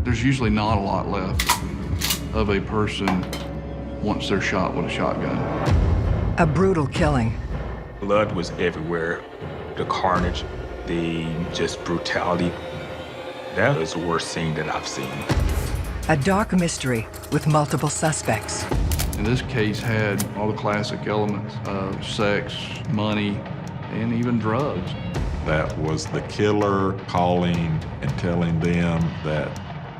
There's usually not a lot left of a person once they're shot with a shotgun. A brutal killing. Blood was everywhere. The carnage, the just brutality. That was the worst scene that I've seen. A dark mystery with multiple suspects. And this case had all the classic elements of sex, money, and even drugs. That was the killer calling and telling them that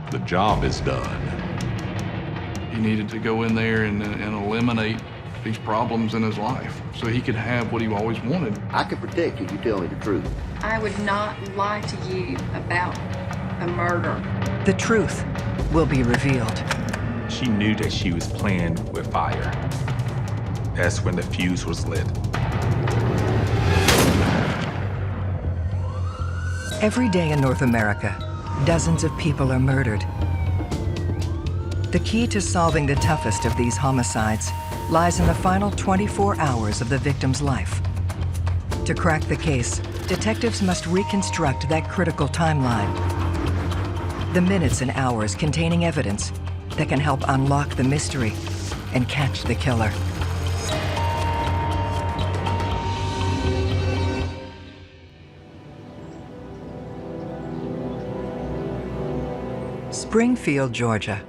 the job is done. He needed to go in there and eliminate these problems in his life so he could have what he always wanted. I can protect you if you tell me the truth. I would not lie to you about a murder. The truth will be revealed. She knew that she was playing with fire. That's when the fuse was lit. Every day in North America, dozens of people are murdered. The key to solving the toughest of these homicides lies in the final 24 hours of the victim's life. To crack the case, detectives must reconstruct that critical timeline. The minutes and hours containing evidence that can help unlock the mystery and catch the killer. Springfield, Georgia,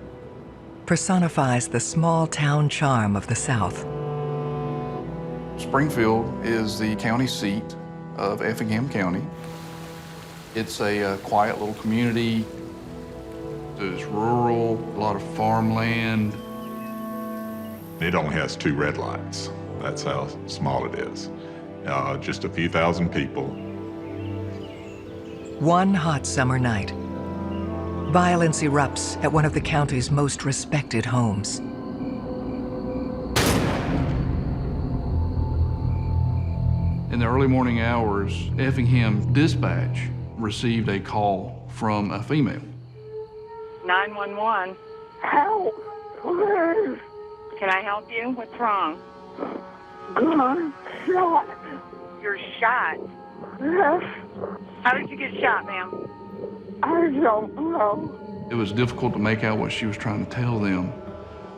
personifies the small-town charm of the South. Springfield is the county seat of Effingham County. It's a quiet little community. It's rural, a lot of farmland. It only has 2 red lights. That's how small it is. Just a few thousand people. One hot summer night, violence erupts at one of the county's most respected homes. In the early morning hours, Effingham Dispatch received a call from a female. 911. Help, please. Can I help you? What's wrong? Gun shot. You're shot. Yes, How did you get shot, ma'am? I don't know. It was difficult to make out what she was trying to tell them,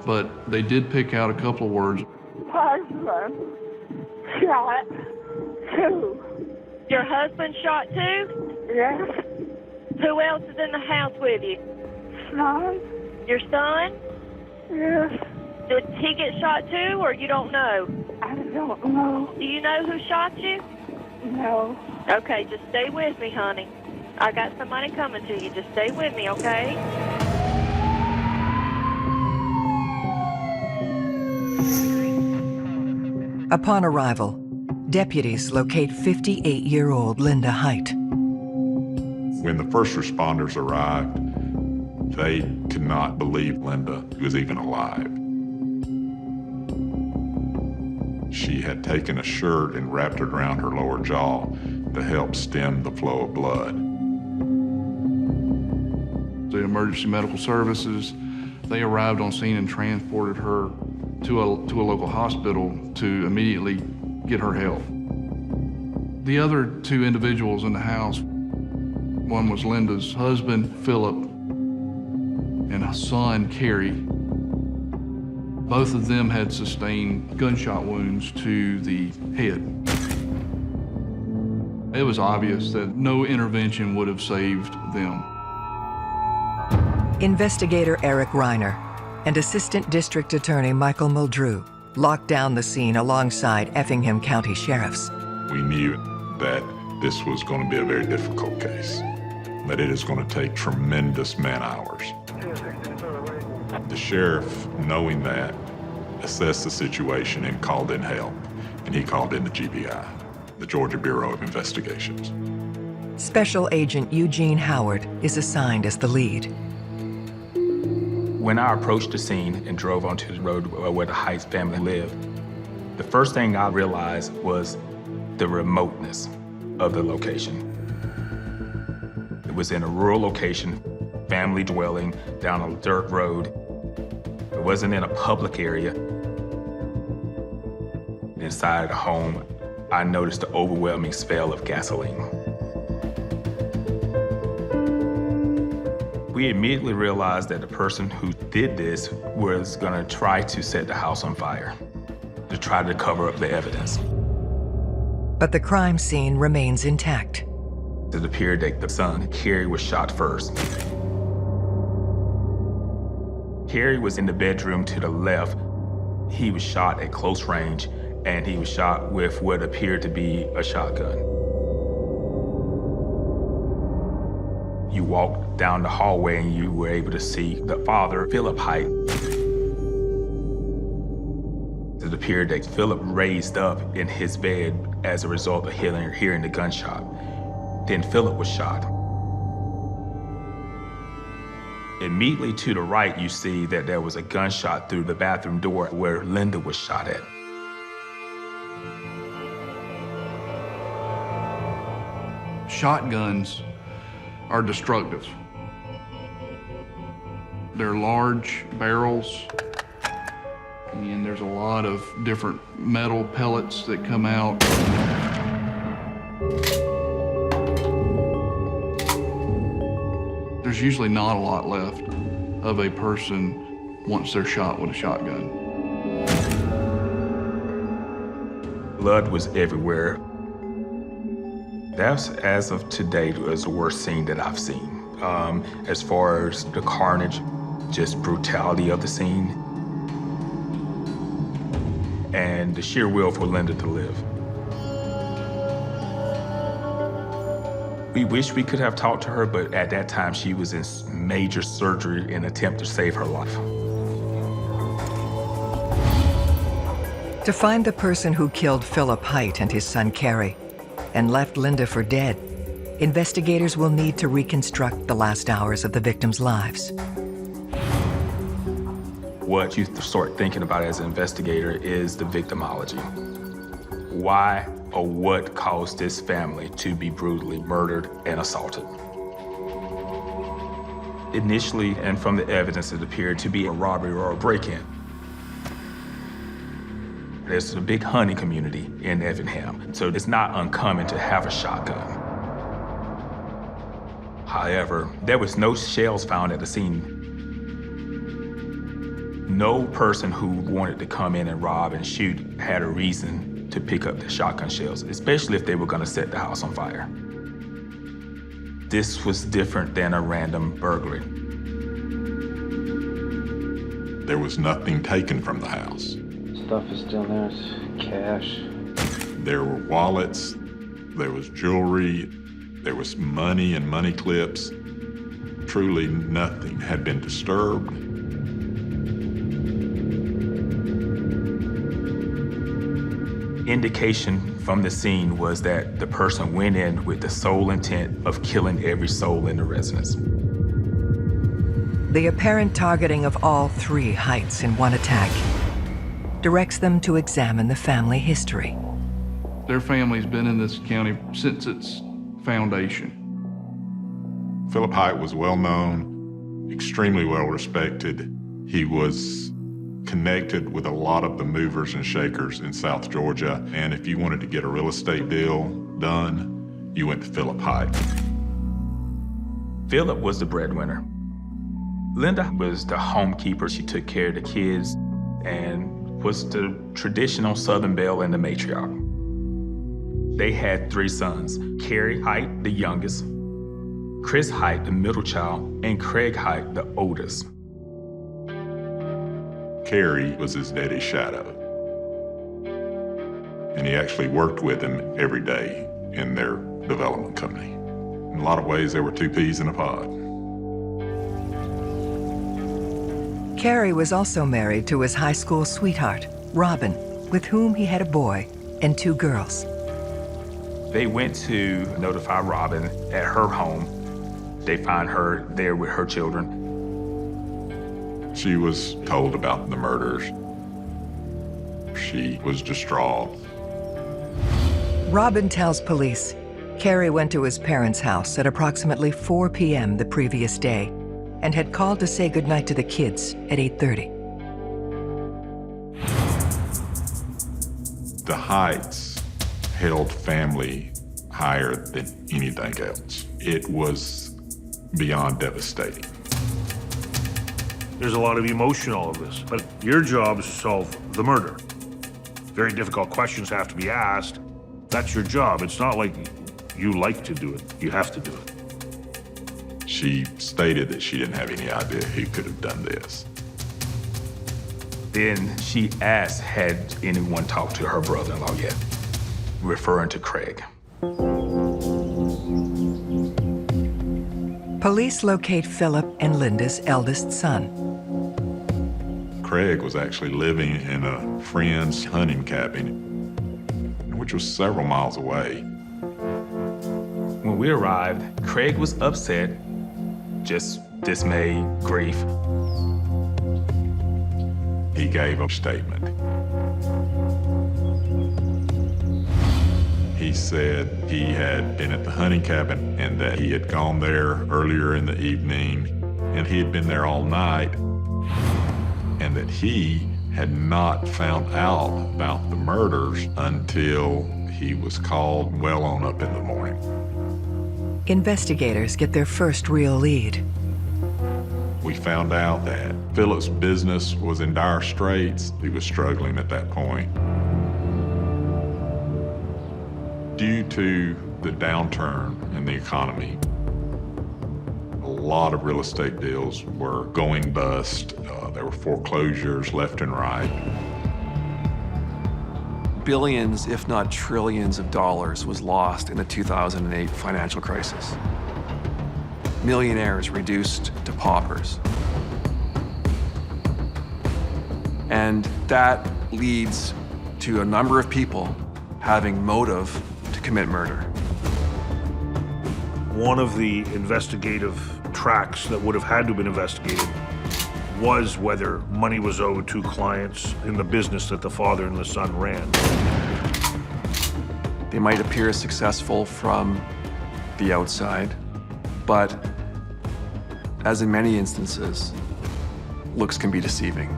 but they did pick out a couple of words. Husband shot 2. Your husband shot too? Yes, Who else is in the house with you? son. Your son? Yes, Did he get shot too, or you don't know? I don't know. Do you know who shot you? No. Okay, just stay with me, honey. I got somebody coming to you. Just stay with me, okay? Upon arrival, deputies locate 58-year-old Linda Height. When the first responders arrived, they could not believe Linda was even alive. She had taken a shirt and wrapped it around her lower jaw to help stem the flow of blood. The emergency medical services, they arrived on scene and transported her to a local hospital to immediately get her help. The other 2 individuals in the house, one was Linda's husband, Philip, and a son, Kerry. Both of them had sustained gunshot wounds to the head. It was obvious that no intervention would have saved them. Investigator Eric Reiner and Assistant District Attorney Michael Muldrew locked down the scene alongside Effingham County Sheriffs. We knew that this was going to be a very difficult case, that it is going to take tremendous man-hours. The sheriff, knowing that, assessed the situation and called in help, and he called in the GBI, the Georgia Bureau of Investigations. Special Agent Eugene Howard is assigned as the lead. When I approached the scene and drove onto the road where the Heights family lived, the first thing I realized was the remoteness of the location. It was in a rural location, family dwelling down a dirt road. It wasn't in a public area. Inside the home, I noticed the overwhelming smell of gasoline. We immediately realized that the person who did this was gonna try to set the house on fire, to try to cover up the evidence. But the crime scene remains intact. It appeared that the son, Kerry, was shot first. Kerry was in the bedroom to the left. He was shot at close range, and he was shot with what appeared to be a shotgun. You walked down the hallway and you were able to see the father, Philip Height. It appeared that Philip raised up in his bed as a result of hearing the gunshot. Then Philip was shot. Immediately to the right, you see that there was a gunshot through the bathroom door where Linda was shot at. Shotguns are destructive. They're large barrels, and there's a lot of different metal pellets that come out. There's usually not a lot left of a person once they're shot with a shotgun. Blood was everywhere. That's, as of today, was the worst scene that I've seen. As far as the carnage, just brutality of the scene, and the sheer will for Linda to live. We wish we could have talked to her, but at that time she was in major surgery in an attempt to save her life. To find the person who killed Philip Height and his son Kerry and left Linda for dead, investigators will need to reconstruct the last hours of the victims' lives. What you start thinking about as an investigator is the victimology. Why or what caused this family to be brutally murdered and assaulted? Initially, and from the evidence, it appeared to be a robbery or a break-in. There's a big hunting community in Effingham, so it's not uncommon to have a shotgun. However, there was no shells found at the scene. No person who wanted to come in and rob and shoot had a reason to pick up the shotgun shells, especially if they were gonna set the house on fire. This was different than a random burglary. There was nothing taken from the house. Stuff is still there, it's cash. There were wallets, there was jewelry, there was money and money clips. Truly nothing had been disturbed. Indication from the scene was that the person went in with the sole intent of killing every soul in the residence. The apparent targeting of all three Heights in one attack directs them to examine the family history. Their family's been in this county since its foundation. Philip Height was well known, extremely well respected. He was connected with a lot of the movers and shakers in South Georgia, and if you wanted to get a real estate deal done, you went to Philip Height. Philip was the breadwinner. Linda was the homekeeper. She took care of the kids and was the traditional Southern belle and the matriarch. They had 3 sons, Kerry Height, the youngest, Chris Height, the middle child, and Craig Height, the oldest. Kerry was his daddy's shadow, and he actually worked with him every day in their development company. In a lot of ways, they were 2 peas in a pod. Kerry was also married to his high school sweetheart, Robin, with whom he had a boy and 2 girls. They went to notify Robin at her home. They find her there with her children. She was told about the murders. She was distraught. Robin tells police Kerry went to his parents' house at approximately 4 p.m. the previous day and had called to say goodnight to the kids at 8:30. The Heights held family higher than anything else. It was beyond devastating. There's a lot of emotion in all of this, but your job is to solve the murder. Very difficult questions have to be asked. That's your job. It's not like you like to do it. You have to do it. She stated that she didn't have any idea who could have done this. Then she asked, had anyone talked to her brother-in-law yet, referring to Craig. Police locate Philip and Linda's eldest son. Craig was actually living in a friend's hunting cabin, which was several miles away. When we arrived, Craig was upset, just dismay, grief. He gave a statement. He said he had been at the hunting cabin and that he had gone there earlier in the evening and he had been there all night and that he had not found out about the murders until he was called well on up in the morning. Investigators get their first real lead. We found out that Philip's business was in dire straits. He was struggling at that point. Due to the downturn in the economy, a lot of real estate deals were going bust. There were foreclosures left and right. Billions, if not trillions of dollars was lost in the 2008 financial crisis. Millionaires reduced to paupers. And that leads to a number of people having motive to commit murder. One of the investigative tracks that would have had to have been investigated was whether money was owed to clients in the business that the father and the son ran. They might appear successful from the outside, but as in many instances, looks can be deceiving.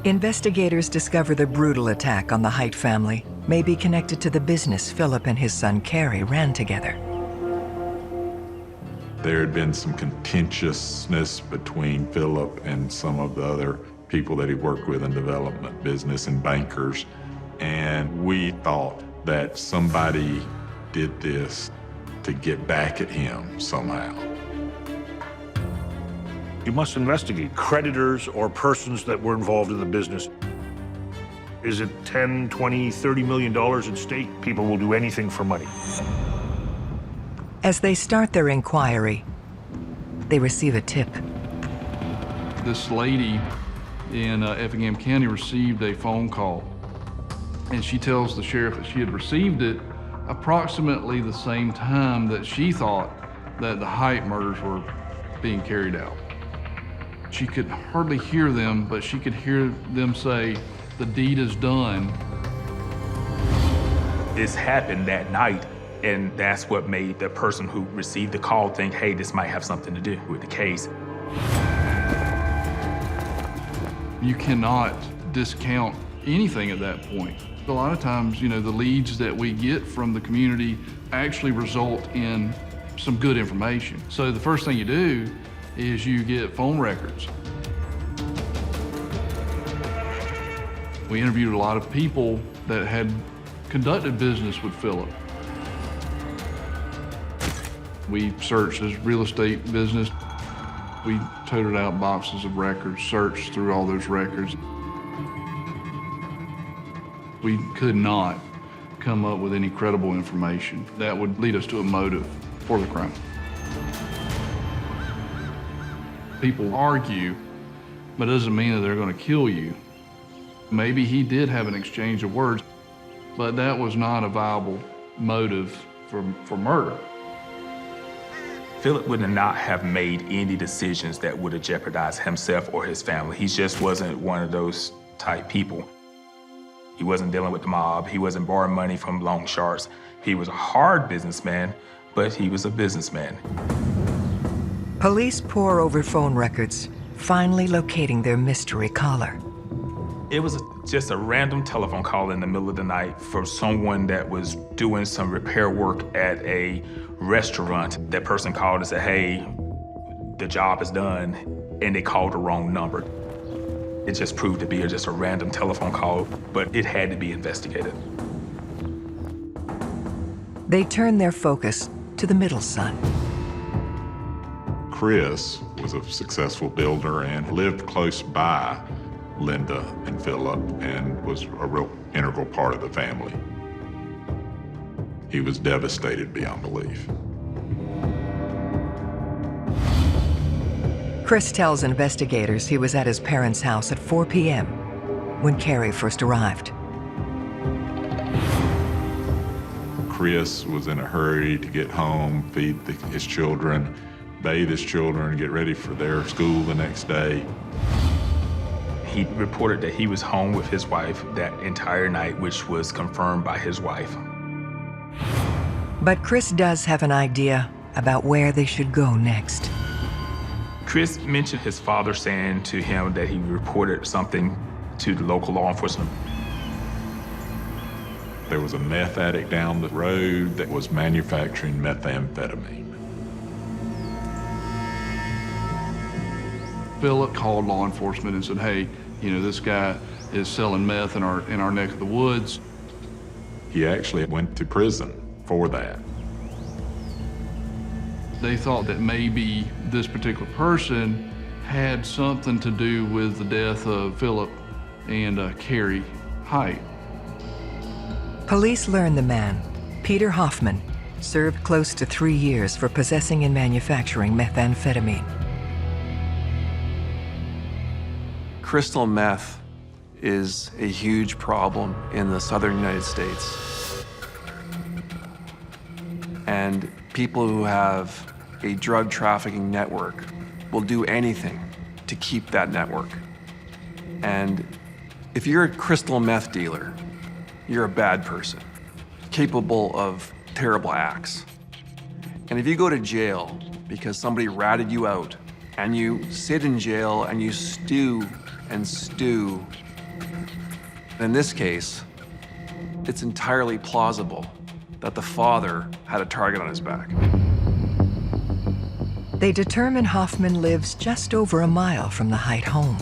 Investigators discover the brutal attack on the Height family may be connected to the business Philip and his son Carrie ran together. There had been some contentiousness between Philip and some of the other people that he worked with in development business and bankers. And we thought that somebody did this to get back at him somehow. You must investigate creditors or persons that were involved in the business. Is it 10, 20, 30 million dollars at stake? People will do anything for money. As they start their inquiry, they receive a tip. This lady in Effingham County received a phone call, and she tells the sheriff that she had received it approximately the same time that she thought that the Height murders were being carried out. She could hardly hear them, but she could hear them say, "The deed is done." This happened that night, and that's what made the person who received the call think, hey, this might have something to do with the case. You cannot discount anything at that point. A lot of times, the leads that we get from the community actually result in some good information. So the first thing you do is you get phone records. We interviewed a lot of people that had conducted business with Philip. We searched his real estate business. We toted out boxes of records, searched through all those records. We could not come up with any credible information that would lead us to a motive for the crime. People argue, but it doesn't mean that they're going to kill you. Maybe he did have an exchange of words, but that was not a viable motive for murder. Philip would not have made any decisions that would have jeopardized himself or his family. He just wasn't one of those type people. He wasn't dealing with the mob. He wasn't borrowing money from loan sharks. He was a hard businessman, but he was a businessman. Police pore over phone records, finally locating their mystery caller. It was just a random telephone call in the middle of the night for someone that was doing some repair work at a restaurant. That person called and said, hey, the job is done, and they called the wrong number. It just proved to be just a random telephone call, but it had to be investigated. They turned their focus to the middle son. Chris was a successful builder and lived close by Linda and Philip and was a real integral part of the family. He was devastated beyond belief. Chris tells investigators he was at his parents' house at 4 p.m. when Carrie first arrived. Chris was in a hurry to get home, feed his children, bathe his children, get ready for their school the next day. He reported that he was home with his wife that entire night, which was confirmed by his wife. But Chris does have an idea about where they should go next. Chris mentioned his father saying to him that he reported something to the local law enforcement. There was a meth addict down the road that was manufacturing methamphetamine. Philip called law enforcement and said, hey, this guy is selling meth in our neck of the woods. He actually went to prison for that. They thought that maybe this particular person had something to do with the death of Philip and Carrie Height. Police learned the man, Peter Hoffman, served close to 3 years for possessing and manufacturing methamphetamine. Crystal meth is a huge problem in the southern United States. And people who have a drug trafficking network will do anything to keep that network. And if you're a crystal meth dealer, you're a bad person, capable of terrible acts. And if you go to jail because somebody ratted you out, and you sit in jail and you stew and stew, in this case, it's entirely plausible that the father had a target on his back. They determine Hoffman lives just over a mile from the Height home.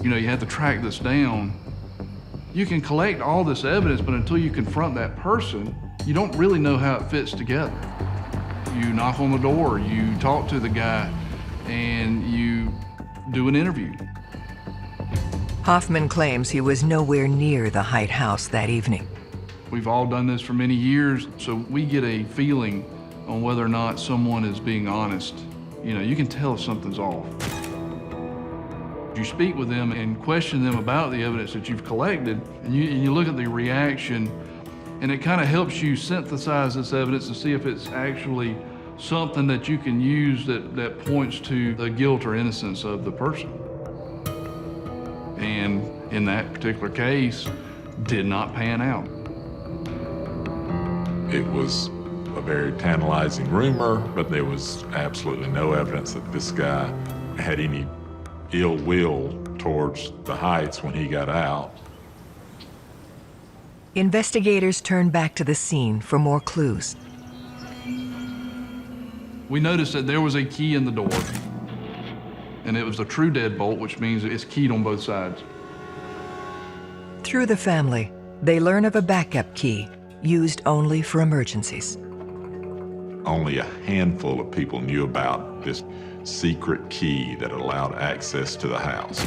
You have to track this down. You can collect all this evidence, but until you confront that person, you don't really know how it fits together. You knock on the door, you talk to the guy, and you do an interview. Hoffman claims he was nowhere near the Height house that evening. We've all done this for many years, so we get a feeling on whether or not someone is being honest. You can tell if something's off. You speak with them and question them about the evidence that you've collected, and you look at the reaction, and it kind of helps you synthesize this evidence and see if it's actually something that you can use that points to the guilt or innocence of the person. And in that particular case, did not pan out. It was a very tantalizing rumor, but there was absolutely no evidence that this guy had any ill will towards the Heights when he got out. Investigators turned back to the scene for more clues. We noticed that there was a key in the door, and it was a true deadbolt, which means it's keyed on both sides. Through the family, they learn of a backup key used only for emergencies. Only a handful of people knew about this secret key that allowed access to the house.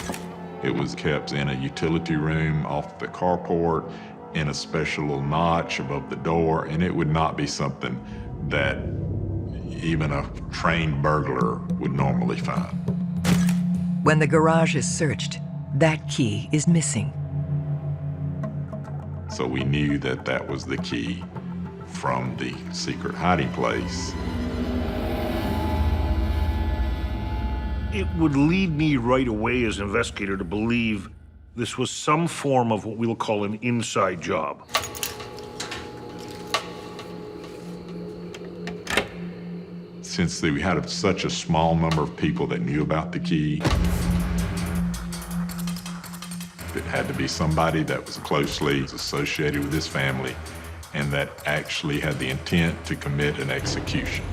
It was kept in a utility room off the carport in a special little notch above the door, and it would not be something that even a trained burglar would normally find. When the garage is searched, that key is missing. So we knew that that was the key from the secret hiding place. It would lead me right away as an investigator to believe this was some form of what we'll call an inside job. Since we had such a small number of people that knew about the key, it had to be somebody that was closely associated with this family and that actually had the intent to commit an execution.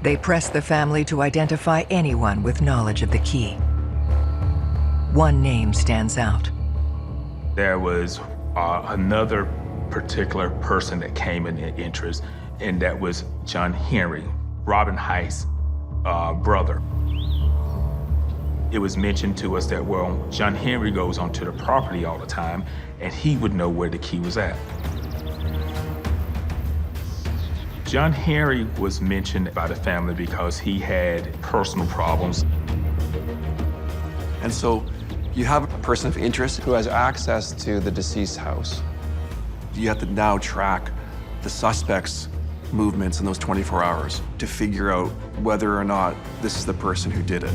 They press the family to identify anyone with knowledge of the key. One name stands out. There was another particular person that came in interest, and that was John Henry, Robin Heist's brother. It was mentioned to us that, well, John Henry goes onto the property all the time, and he would know where the key was at. John Henry was mentioned by the family because he had personal problems. And so you have a person of interest who has access to the deceased house. You have to now track the suspect's movements in those 24 hours to figure out whether or not this is the person who did it.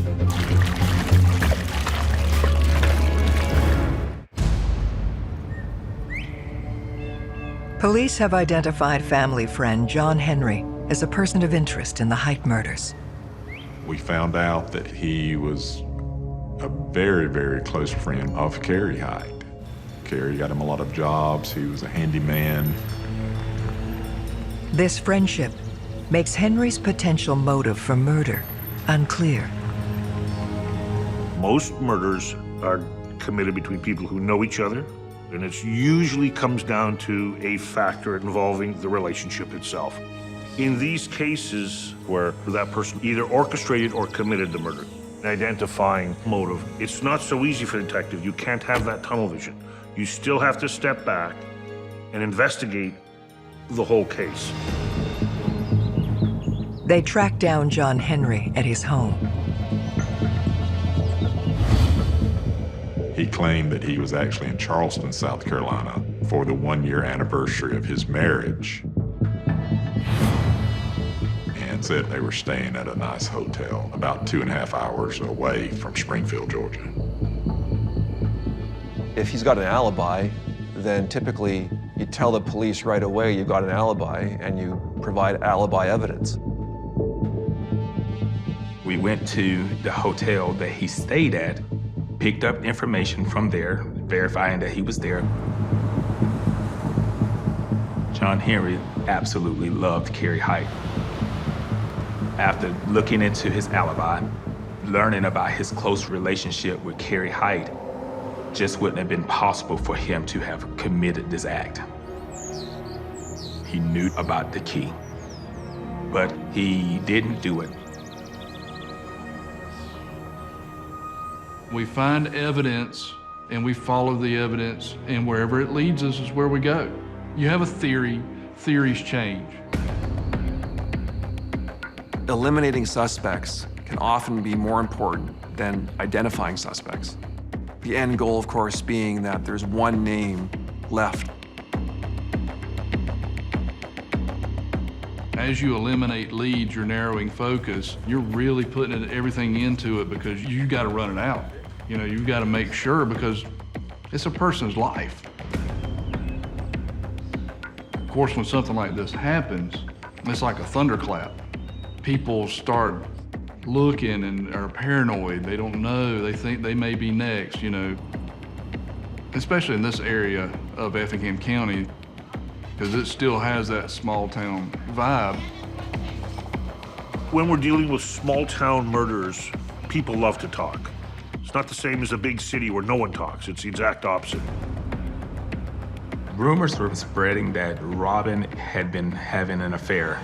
Police have identified family friend John Henry as a person of interest in the Height murders. We found out that he was a very, very close friend of Carrie Height. Carrie got him a lot of jobs. He was a handyman. This friendship makes Henry's potential motive for murder unclear. Most murders are committed between people who know each other, and it usually comes down to a factor involving the relationship itself. In these cases where that person either orchestrated or committed the murder, identifying motive, it's not so easy for the detective. You can't have that tunnel vision. You still have to step back and investigate the whole case. They track down John Henry at his home. He claimed that he was actually in Charleston, South Carolina for the 1-year anniversary of his marriage, and said they were staying at a nice hotel about 2.5 hours away from Springfield, Georgia. If he's got an alibi, then typically you tell the police right away you've got an alibi and you provide alibi evidence. We went to the hotel that he stayed at, picked up information from there, verifying that he was there. John Henry absolutely loved Carrie Height. After looking into his alibi, learning about his close relationship with Carrie Height, just wouldn't have been possible for him to have committed this act. He knew about the key, but he didn't do it. We find evidence and we follow the evidence, and wherever it leads us is where we go. You have a theory, theories change. Eliminating suspects can often be more important than identifying suspects. The end goal, of course, being that there's one name left. As you eliminate leads, you're narrowing focus, you're really putting everything into it because you got to run it out. You know, you've got to make sure because it's a person's life. Of course, when something like this happens, it's like a thunderclap. People start looking and are paranoid. They don't know. They think they may be next, you know. Especially in this area of Effingham County, because it still has that small town vibe. When we're dealing with small town murders, people love to talk. It's not the same as a big city where no one talks. It's the exact opposite. Rumors were spreading that Robin had been having an affair.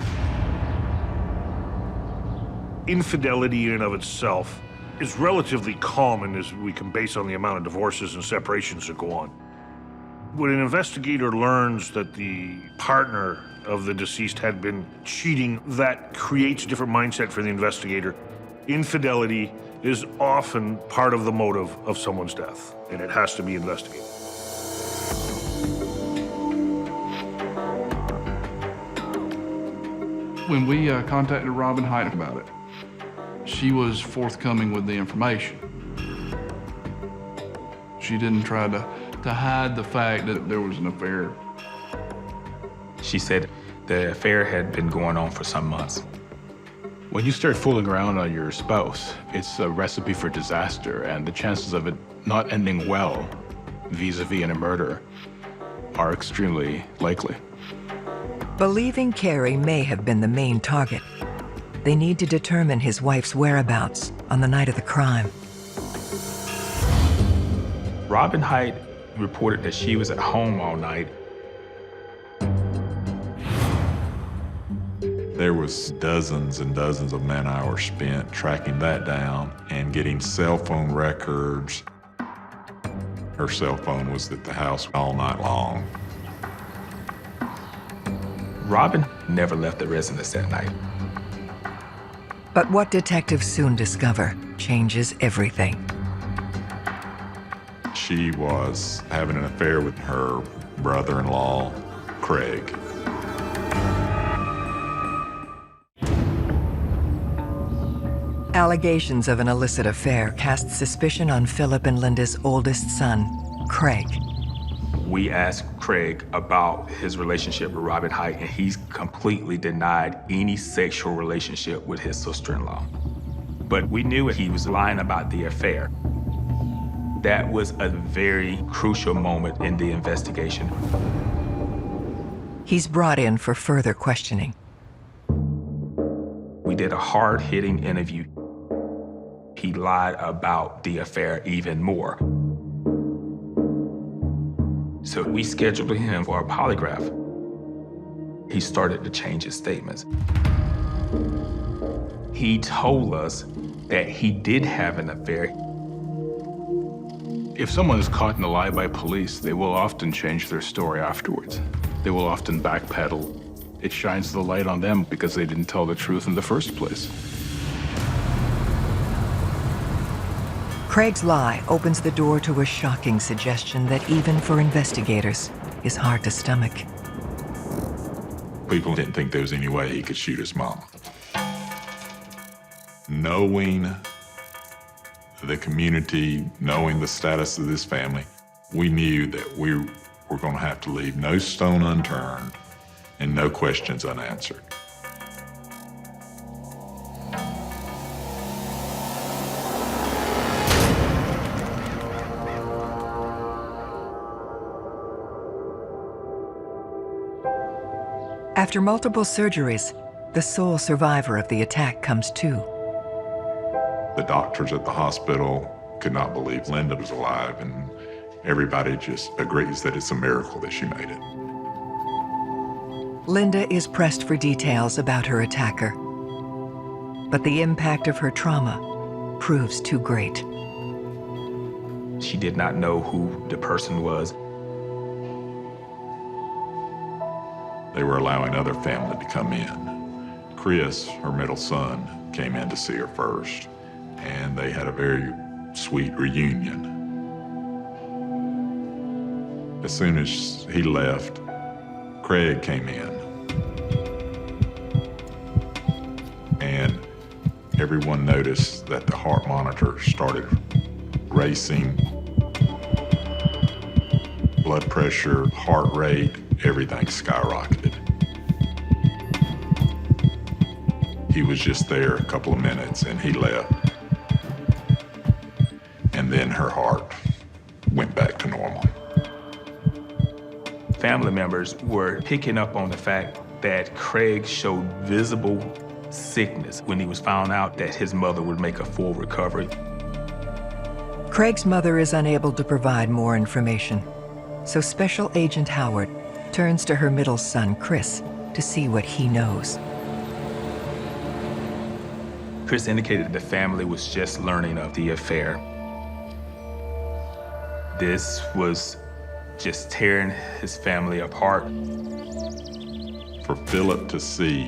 Infidelity in and of itself is relatively common as we can base on the amount of divorces and separations that go on. When an investigator learns that the partner of the deceased had been cheating, that creates a different mindset for the investigator. Infidelity is often part of the motive of someone's death, and it has to be investigated. When we contacted Robin Height about it, she was forthcoming with the information. She didn't try to hide the fact that there was an affair. She said The affair had been going on for some months. When you start fooling around on your spouse, it's a recipe for disaster, and the chances of it not ending well, vis-a-vis in a murder, are extremely likely. Believing Carey may have been the main target, they need to determine his wife's whereabouts on the night of the crime. Robin Height reported that she was at home all night. There was dozens and dozens of man-hours spent tracking that down and getting cell phone records. Her cell phone was at the house all night long. Robin never left the residence that night. But what detectives soon discover changes everything. She was having an affair with her brother-in-law, Craig. Allegations of an illicit affair cast suspicion on Philip and Linda's oldest son, Craig. We asked Craig about his relationship with Robin Height, and he's completely denied any sexual relationship with his sister-in-law. But we knew he was lying about the affair. That was a very crucial moment in the investigation. He's brought in for further questioning. We did a hard-hitting interview. He lied about the affair even more. So we scheduled him for a polygraph. He started to change his statements. He told us that he did have an affair. If someone is caught in a lie by police, they will often change their story afterwards. They will often backpedal. It shines the light on them because they didn't tell the truth in the first place. Craig's lie opens the door to a shocking suggestion that even for investigators is hard to stomach. People didn't think there was any way he could shoot his mom. Knowing the community, knowing the status of this family, we knew that we were going to have to leave no stone unturned and no questions unanswered. After multiple surgeries, the sole survivor of the attack comes to. The doctors at the hospital could not believe Linda was alive, and everybody just agrees that it's a miracle that she made it. Linda is pressed for details about her attacker, but the impact of her trauma proves too great. She did not know who the person was. They were allowing other family to come in. Chris, her middle son, came in to see her first, and they had a very sweet reunion. As soon as he left, Craig came in. And everyone noticed that the heart monitor started racing. Blood pressure, heart rate, everything skyrocketed. He was just there a couple of minutes and he left. And then her heart went back to normal. Family members were picking up on the fact that Craig showed visible sickness when he was found out that his mother would make a full recovery. Craig's mother is unable to provide more information, so Special Agent Howard turns to her middle son, Chris, to see what he knows. Chris indicated the family was just learning of the affair. This was just tearing his family apart. For Philip to see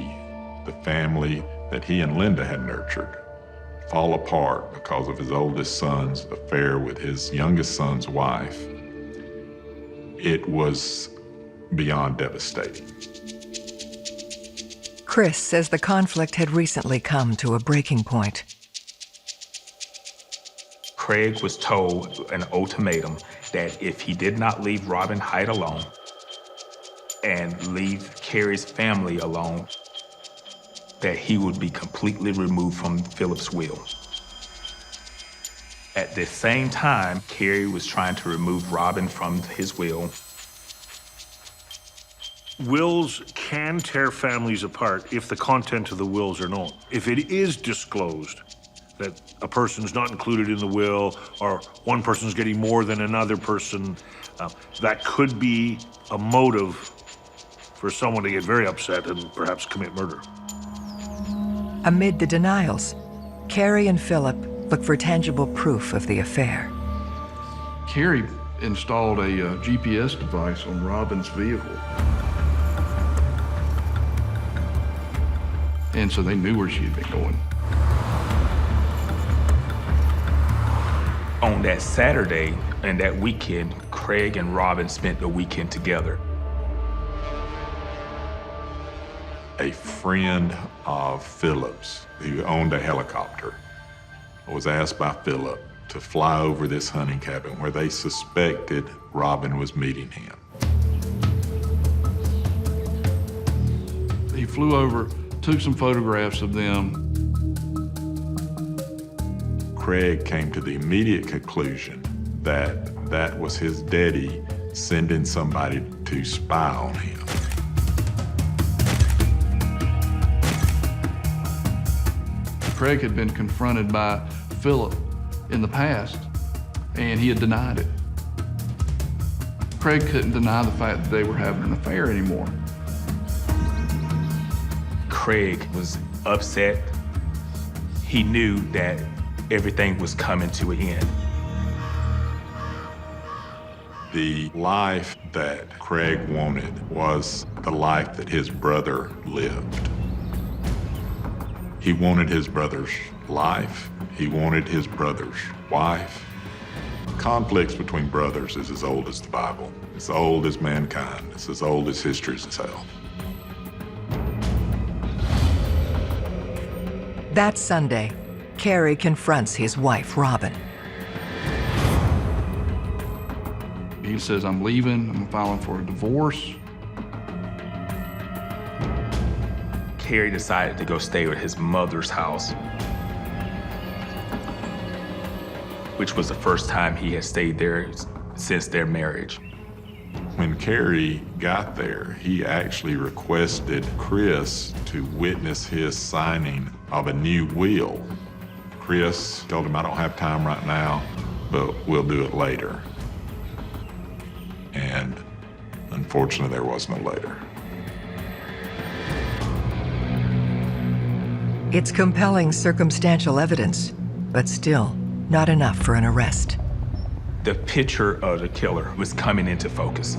the family that he and Linda had nurtured fall apart because of his oldest son's affair with his youngest son's wife, it was beyond devastating. Chris says the conflict had recently come to a breaking point. Craig was told an ultimatum that if he did not leave Robin Height alone, and leave Carrie's family alone, that he would be completely removed from Philip's will. At the same time, Carrie was trying to remove Robin from his will. Wills can tear families apart if the content of the wills are known. If it is disclosed that a person's not included in the will, or one person's getting more than another person, that could be a motive for someone to get very upset and perhaps commit murder. Amid the denials, Carrie and Philip look for tangible proof of the affair. Carrie installed a GPS device on Robin's vehicle. And so they knew where she had been going. On that Saturday and that weekend, Craig and Robin spent the weekend together. A friend of Philip's, who owned a helicopter, was asked by Philip to fly over this hunting cabin where they suspected Robin was meeting him. He flew over, took some photographs of them. Craig came to the immediate conclusion that that was his daddy sending somebody to spy on him. Craig had been confronted by Philip in the past, and he had denied it. Craig couldn't deny the fact that they were having an affair anymore. Craig was upset. He knew that everything was coming to an end. The life that Craig wanted was the life that his brother lived. He wanted his brother's life. He wanted his brother's wife. Conflicts between brothers is as old as the Bible. It's as old as mankind. It's as old as history itself. That Sunday, Carrie confronts his wife, Robin. He says, I'm leaving, I'm filing for a divorce. Carrie decided to go stay at his mother's house, which was the first time he had stayed there since their marriage. When Carrie got there, he actually requested Chris to witness his signing of a new will. Chris told him, I don't have time right now, but we'll do it later. And unfortunately, there was no later. It's compelling circumstantial evidence, but still not enough for an arrest. The picture of the killer was coming into focus.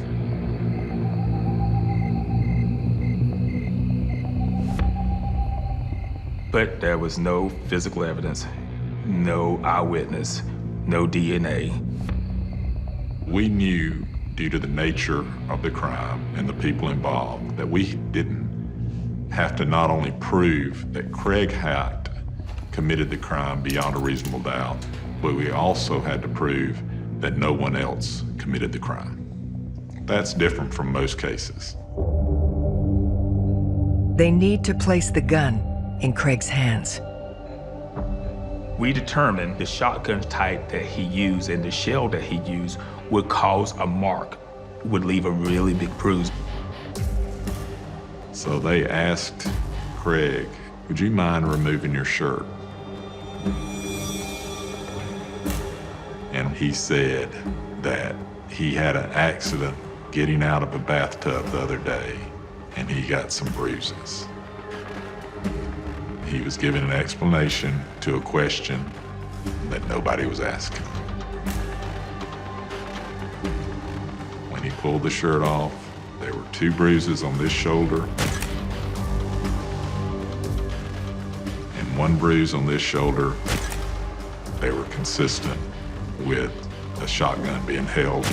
But there was no physical evidence, no eyewitness, no DNA. We knew, due to the nature of the crime and the people involved, that we didn't have to not only prove that Craig Height committed the crime beyond a reasonable doubt, but we also had to prove that no one else committed the crime. That's different from most cases. They need to place the gun in Craig's hands. We determined the shotgun type that he used and the shell that he used would cause a mark, would leave a really big bruise. So they asked Craig, would you mind removing your shirt? And he said that he had an accident getting out of a bathtub the other day, and he got some bruises. He was giving an explanation to a question that nobody was asking. When he pulled the shirt off, there were 2 bruises on this shoulder and 1 bruise on this shoulder. They were consistent with a shotgun being held.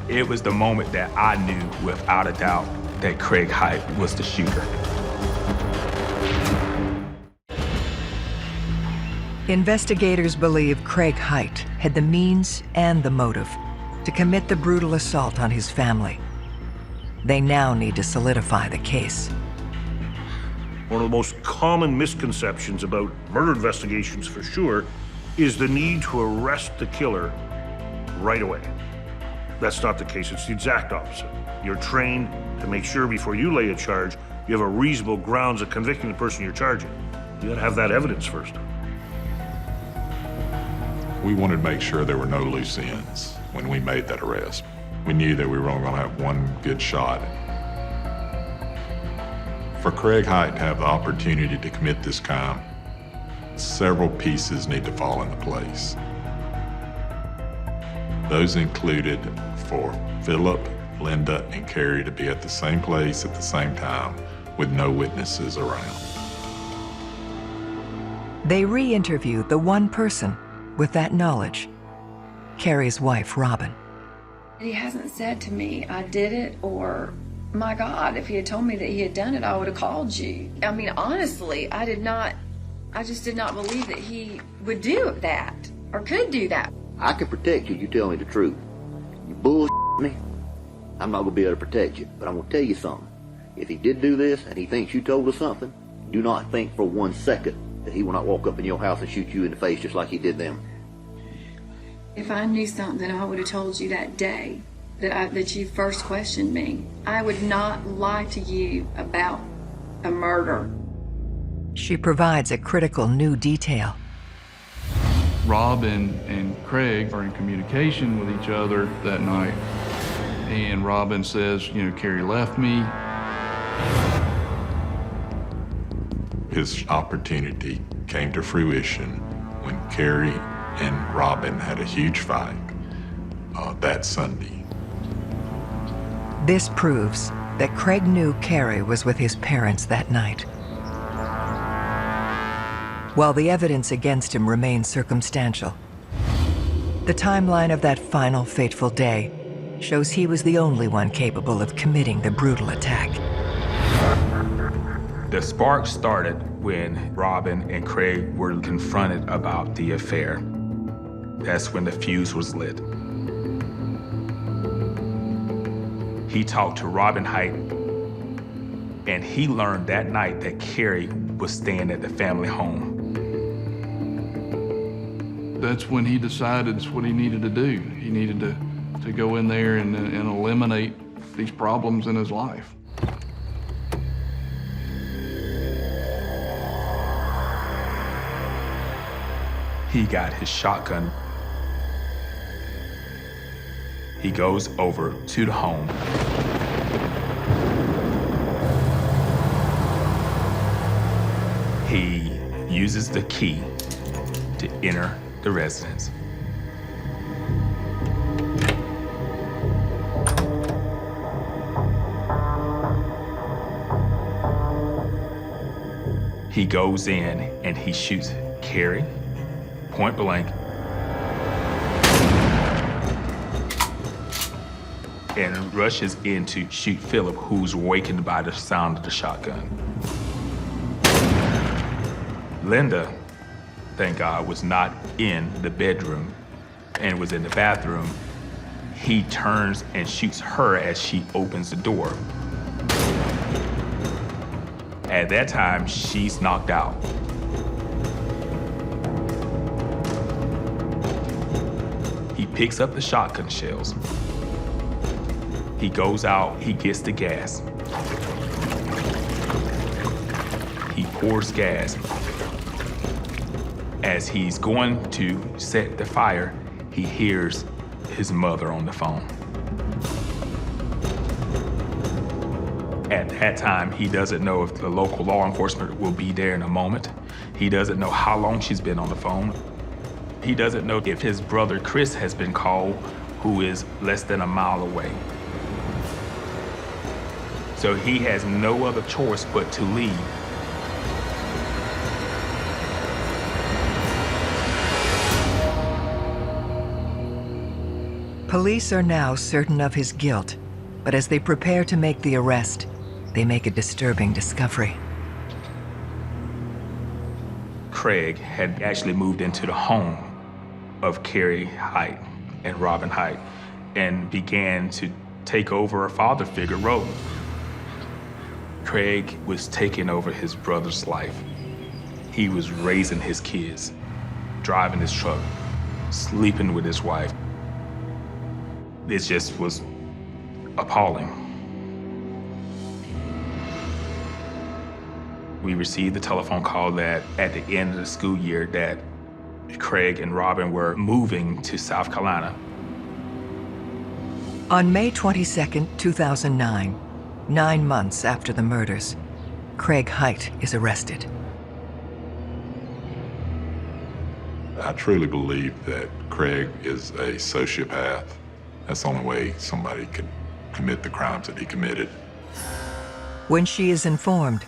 It was the moment that I knew without a doubt that Craig Height was the shooter. Investigators believe Craig Height had the means and the motive. to commit the brutal assault on his family. They now need to solidify the case. One of the most common misconceptions about murder investigations, for sure, is the need to arrest the killer right away. That's not the case. It's the exact opposite. You're trained to make sure before you lay a charge, you have a reasonable grounds of convicting the person you're charging. You gotta have that evidence first. We wanted to make sure there were no loose ends when we made that arrest. We knew that we were only going to have one good shot. For Craig Height to have the opportunity to commit this crime, several pieces need to fall into place. Those included for Philip, Linda, and Carrie to be at the same place at the same time with no witnesses around. They re-interviewed the one person with that knowledge, Carrie's wife, Robin. He hasn't said to me, I did it, or, my God, if he had told me that he had done it, I would have called you. I mean, honestly, I just did not believe that he would do that, or could do that. I can protect you, you tell me the truth. You bullshit me, I'm not gonna be able to protect you, but I'm gonna tell you something. If he did do this, and he thinks you told us something, do not think for 1 second that he will not walk up in your house and shoot you in the face just like he did them. If I knew something, I would have told you that day that you first questioned me. I would not lie to you about a murder. She provides a critical new detail. Rob and Craig are in communication with each other that night. And Robin says, you know, Carrie left me. His opportunity came to fruition when Carrie and Robin had a huge fight that Sunday. This proves that Craig knew Carrie was with his parents that night. While the evidence against him remains circumstantial, the timeline of that final fateful day shows he was the only one capable of committing the brutal attack. The spark started when Robin and Craig were confronted about the affair. That's when the fuse was lit. He talked to Robin Height, and he learned that night that Carrie was staying at the family home. That's when he decided it's what he needed to do. He needed to go in there and eliminate these problems in his life. He got his shotgun. He goes over to the home. He uses the key to enter the residence. He goes in and he shoots Carrie, point blank, and rushes in to shoot Philip, who's awakened by the sound of the shotgun. Linda, thank God, was not in the bedroom and was in the bathroom. He turns and shoots her as she opens the door. At that time, she's knocked out. He picks up the shotgun shells. He goes out, he gets the gas. He pours gas. As he's going to set the fire, he hears his mother on the phone. At that time, he doesn't know if the local law enforcement will be there in a moment. He doesn't know how long she's been on the phone. He doesn't know if his brother Chris has been called, who is less than a mile away. So he has no other choice but to leave. Police are now certain of his guilt, but as they prepare to make the arrest, they make a disturbing discovery. Craig had actually moved into the home of Carrie Height and Robin Height. and began to take over a father figure role. Craig was taking over his brother's life. He was raising his kids, driving his truck, sleeping with his wife. It just was appalling. We received the telephone call that at the end of the school year that Craig and Robin were moving to South Carolina. On May 22, 2009, 9 months after the murders, Craig Height is arrested. I truly believe that Craig is a sociopath. That's the only way somebody could commit the crimes that he committed. When she is informed,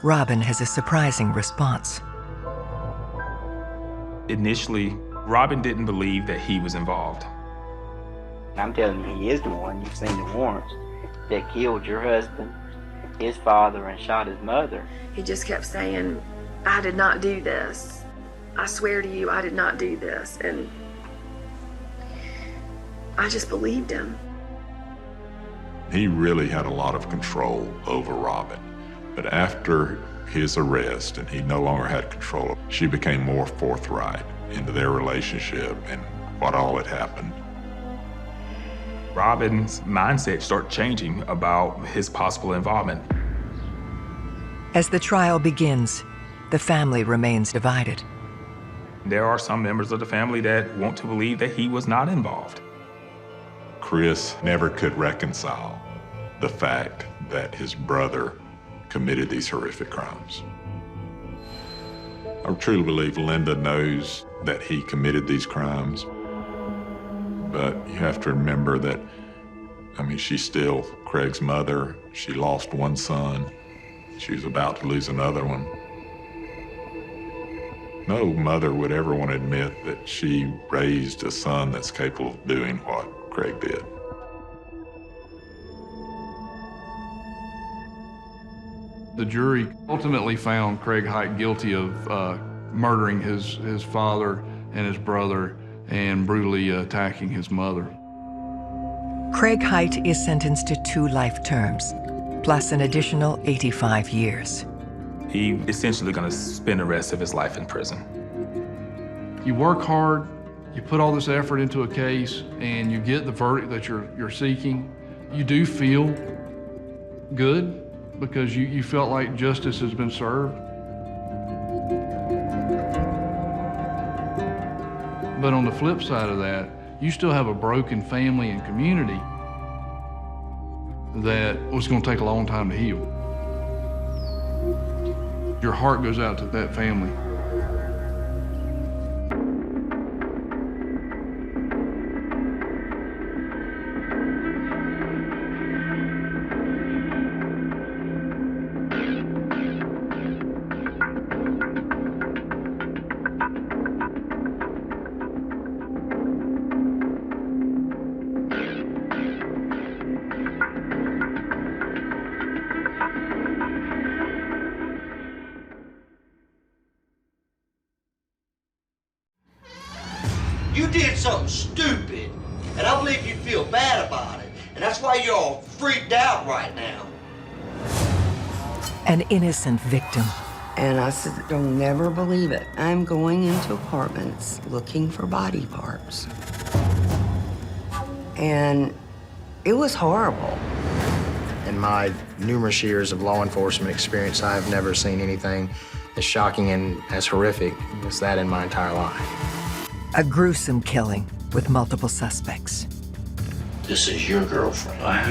Robin has a surprising response. Initially, Robin didn't believe that he was involved. I'm telling you, he is the one. You've seen the warrants that killed your husband, his father, and shot his mother. He just kept saying, I did not do this. I swear to you, I did not do this. And I just believed him. He really had a lot of control over Robin. But after his arrest and he no longer had control, she became more forthright into their relationship and what all had happened. Robin's mindset started changing about his possible involvement. As the trial begins, the family remains divided. There are some members of the family that want to believe that he was not involved. Chris never could reconcile the fact that his brother committed these horrific crimes. I truly believe Linda knows that he committed these crimes, but you have to remember that, she's still Craig's mother. She lost one son. She was about to lose another one. No mother would ever want to admit that she raised a son that's capable of doing what Craig did. The jury ultimately found Craig Height guilty of murdering his father and his brother and brutally attacking his mother. Craig Height is sentenced to 2 life terms, plus an additional 85 years. He essentially going to spend the rest of his life in prison. You work hard, you put all this effort into a case, and you get the verdict that you're seeking. You do feel good because you felt like justice has been served. But on the flip side of that, you still have a broken family and community that was going to take a long time to heal. Your heart goes out to that family. You did something stupid, and I believe you feel bad about it, and that's why you're all freaked out right now. An innocent victim. And I said, you'll never believe it. I'm going into apartments looking for body parts. And it was horrible. In my numerous years of law enforcement experience, I've never seen anything as shocking and as horrific as that in my entire life. A gruesome killing with multiple suspects. This is your girlfriend. I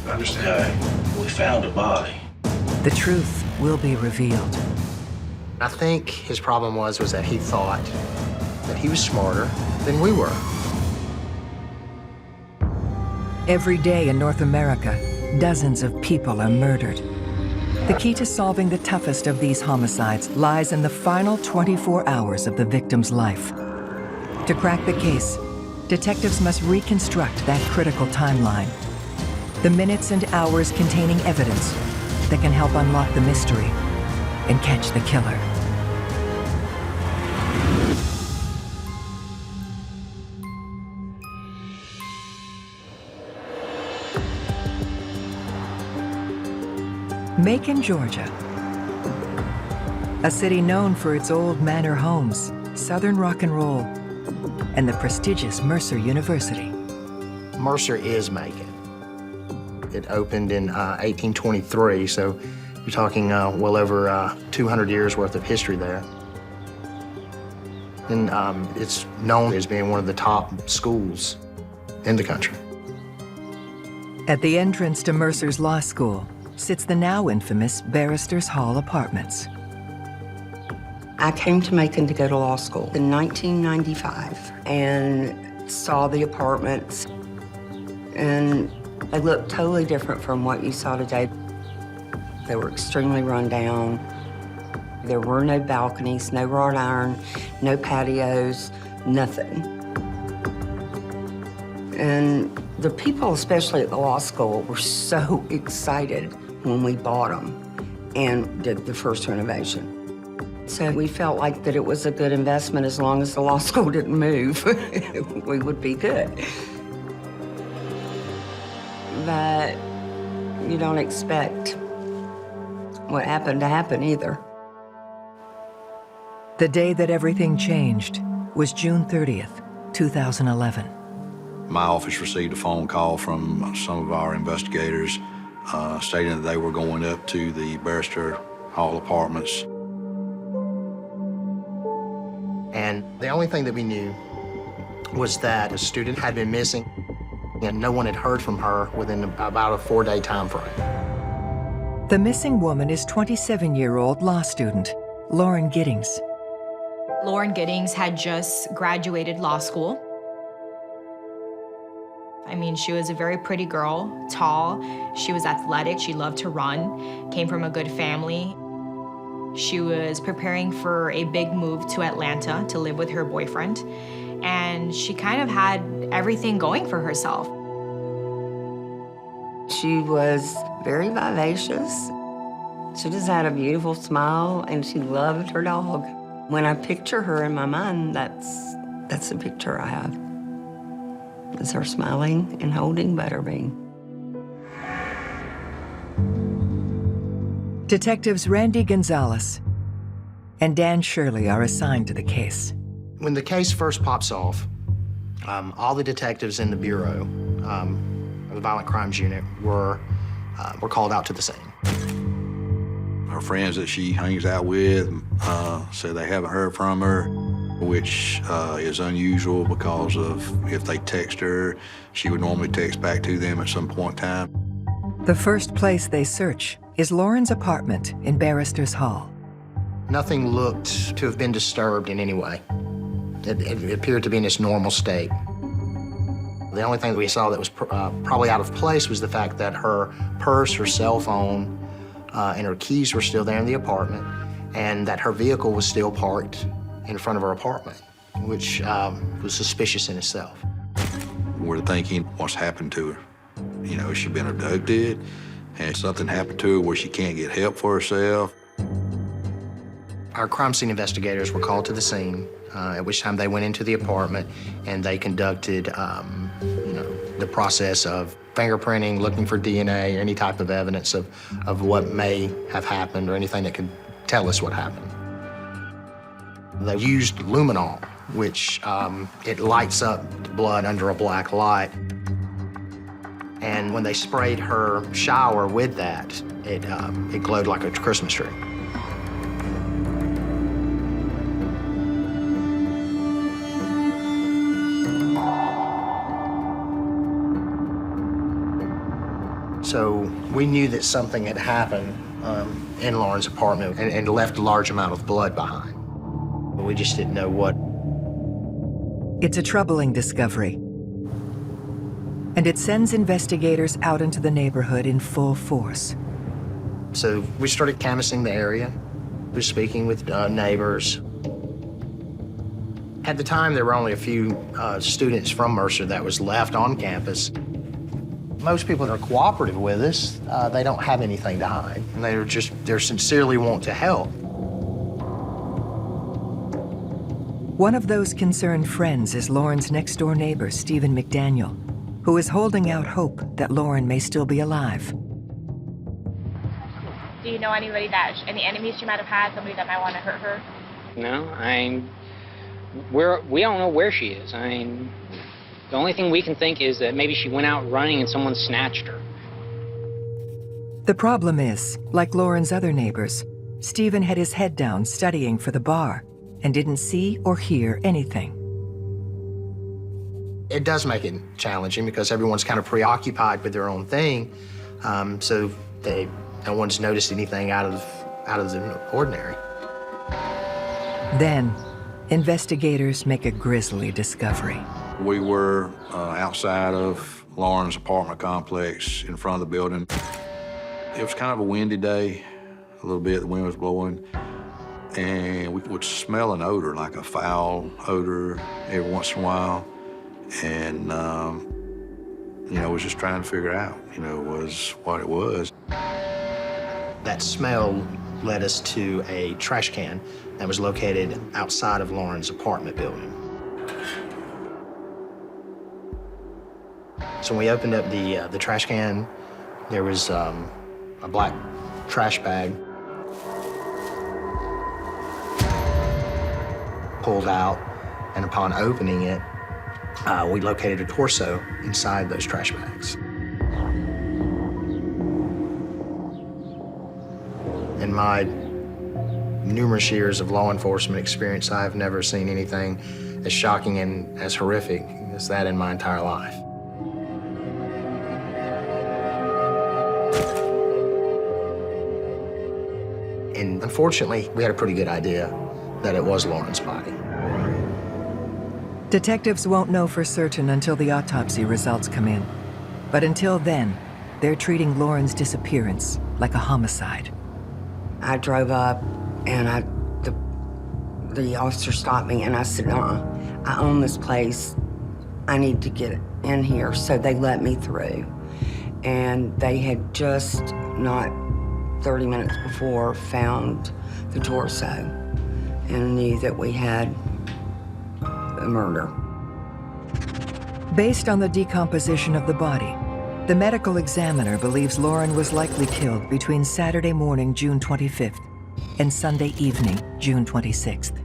understand. Okay. We found a body. The truth will be revealed. I think his problem was that he thought that he was smarter than we were. Every day in North America, dozens of people are murdered. The key to solving the toughest of these homicides lies in the final 24 hours of the victim's life. To crack the case, detectives must reconstruct that critical timeline. The minutes and hours containing evidence that can help unlock the mystery and catch the killer. Macon, Georgia. A city known for its old manor homes, Southern rock and roll, and the prestigious Mercer University. Mercer is Macon. It opened in 1823, so you're talking well over 200 years worth of history there. And it's known as being one of the top schools in the country. At the entrance to Mercer's law school sits the now infamous Barristers Hall Apartments. I came to Macon to go to law school in 1995 and saw the apartments, and they looked totally different from what you saw today. They were extremely run down. There were no balconies, no wrought iron, no patios, nothing. And the people, especially at the law school, were so excited when we bought them and did the first renovation. So we felt like that it was a good investment as long as the law school didn't move. We would be good. But you don't expect what happened to happen either. The day that everything changed was June 30th, 2011. My office received a phone call from some of our investigators stating that they were going up to the Barrister Hall Apartments. And the only thing that we knew was that a student had been missing and no one had heard from her within about a 4-day time frame. The missing woman is 27-year-old law student Lauren Giddings. Lauren Giddings had just graduated law school. I mean, she was a very pretty girl, tall. She was athletic. She loved to run, came from a good family. She was preparing for a big move to Atlanta to live with her boyfriend. And she kind of had everything going for herself. She was very vivacious. She just had a beautiful smile, and she loved her dog. When I picture her in my mind, that's the picture I have. It's her smiling and holding Butterbean. Detectives Randy Gonzalez and Dan Shirley are assigned to the case. When the case first pops off, all the detectives in the Bureau, the Violent Crimes Unit, were called out to the scene. Her friends that she hangs out with said they haven't heard from her, which is unusual because of if they text her, she would normally text back to them at some point in time. The first place they search is Lauren's apartment in Barristers Hall. Nothing looked to have been disturbed in any way. It appeared to be in its normal state. The only thing that we saw that was probably out of place was the fact that her purse, her cell phone, and her keys were still there in the apartment, and that her vehicle was still parked in front of her apartment, which was suspicious in itself. We're thinking, what's happened to her? You know, has she been abducted? Has something happened to her where she can't get help for herself? Our crime scene investigators were called to the scene, at which time they went into the apartment and they conducted, the process of fingerprinting, looking for DNA, any type of evidence of what may have happened or anything that could tell us what happened. They used luminol, which it lights up the blood under a black light. And when they sprayed her shower with that, it glowed like a Christmas tree. So we knew that something had happened in Lauren's apartment and left a large amount of blood behind. But we just didn't know what. It's a troubling discovery, and it sends investigators out into the neighborhood in full force. So we started canvassing the area. We were speaking with neighbors. At the time, there were only a few students from Mercer that was left on campus. Most people that are cooperative with us, they don't have anything to hide. And they're sincerely want to help. One of those concerned friends is Lauren's next-door neighbor, Stephen McDaniel, who is holding out hope that Lauren may still be alive. Do you know anybody any enemies she might have had, somebody that might want to hurt her? No, we don't know where she is. The only thing we can think is that maybe she went out running and someone snatched her. The problem is, like Lauren's other neighbors, Stephen had his head down studying for the bar and didn't see or hear anything. It does make it challenging because everyone's kind of preoccupied with their own thing, so no one's noticed anything out of the ordinary. Then, investigators make a grisly discovery. We were outside of Lauren's apartment complex in front of the building. It was kind of a windy day, a little bit, the wind was blowing, and we would smell an odor, like a foul odor every once in a while. And, was just trying to figure out, was what it was. That smell led us to a trash can that was located outside of Lauren's apartment building. So when we opened up the trash can, there was a black trash bag pulled out, and upon opening it, we located a torso inside those trash bags. In my numerous years of law enforcement experience, I have never seen anything as shocking and as horrific as that in my entire life. And unfortunately, we had a pretty good idea that it was Lauren's body. Detectives won't know for certain until the autopsy results come in. But until then, they're treating Lauren's disappearance like a homicide. I drove up, and the officer stopped me, and I said, I own this place. I need to get in here. So they let me through. And they had just not 30 minutes before found the torso and knew that we had a murder. Based on the decomposition of the body, the medical examiner believes Lauren was likely killed between Saturday morning, June 25th, and Sunday evening, June 26th.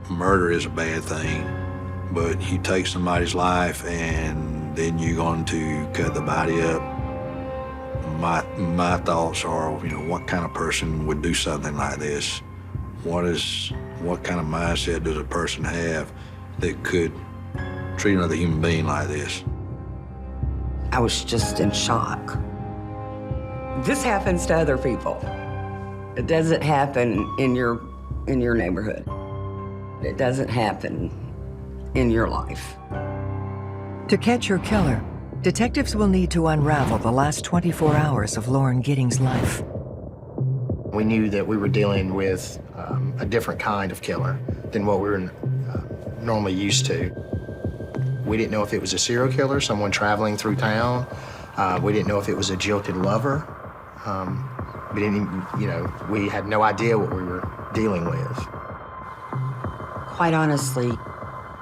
Murder is a bad thing, but you take somebody's life and then you're going to cut the body up. My thoughts are, what kind of person would do something like this? What kind of mindset does a person have that could treat another human being like this? I was just in shock. This happens to other people. It doesn't happen in your neighborhood. It doesn't happen in your life. To catch her killer, detectives will need to unravel the last 24 hours of Lauren Giddings' life. We knew that we were dealing with a different kind of killer than what we were normally used to. We didn't know if it was a serial killer, someone traveling through town. We didn't know if it was a jilted lover. We had no idea what we were dealing with. Quite honestly,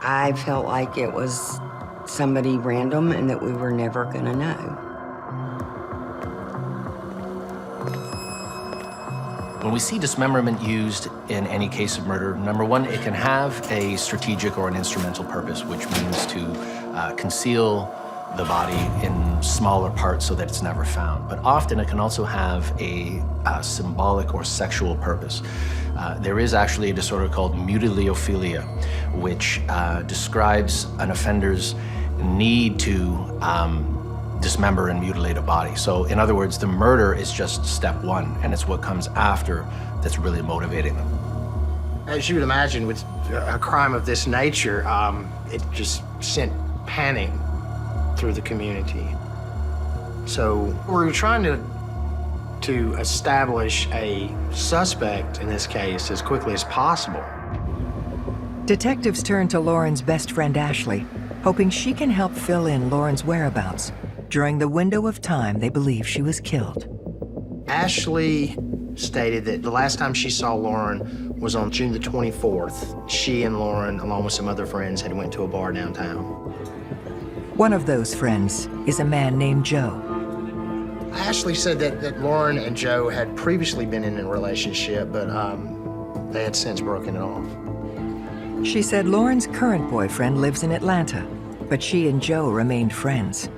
I felt like it was somebody random and that we were never gonna know. When we see dismemberment used in any case of murder, number one, it can have a strategic or an instrumental purpose, which means to conceal the body in smaller parts so that it's never found. But often it can also have a symbolic or sexual purpose. There is actually a disorder called mutilophilia, which describes an offender's need to dismember and mutilate a body. So in other words, the murder is just step one, and it's what comes after that's really motivating them. As you would imagine, with a crime of this nature, it just sent panic through the community. So we were trying to establish a suspect in this case as quickly as possible. Detectives turn to Lauren's best friend, Ashley, hoping she can help fill in Lauren's whereabouts during the window of time they believe she was killed. Ashley stated that the last time she saw Lauren was on June the 24th. She and Lauren, along with some other friends, had went to a bar downtown. One of those friends is a man named Joe. Ashley said that Lauren and Joe had previously been in a relationship, but they had since broken it off. She said Lauren's current boyfriend lives in Atlanta, but she and Joe remained friends.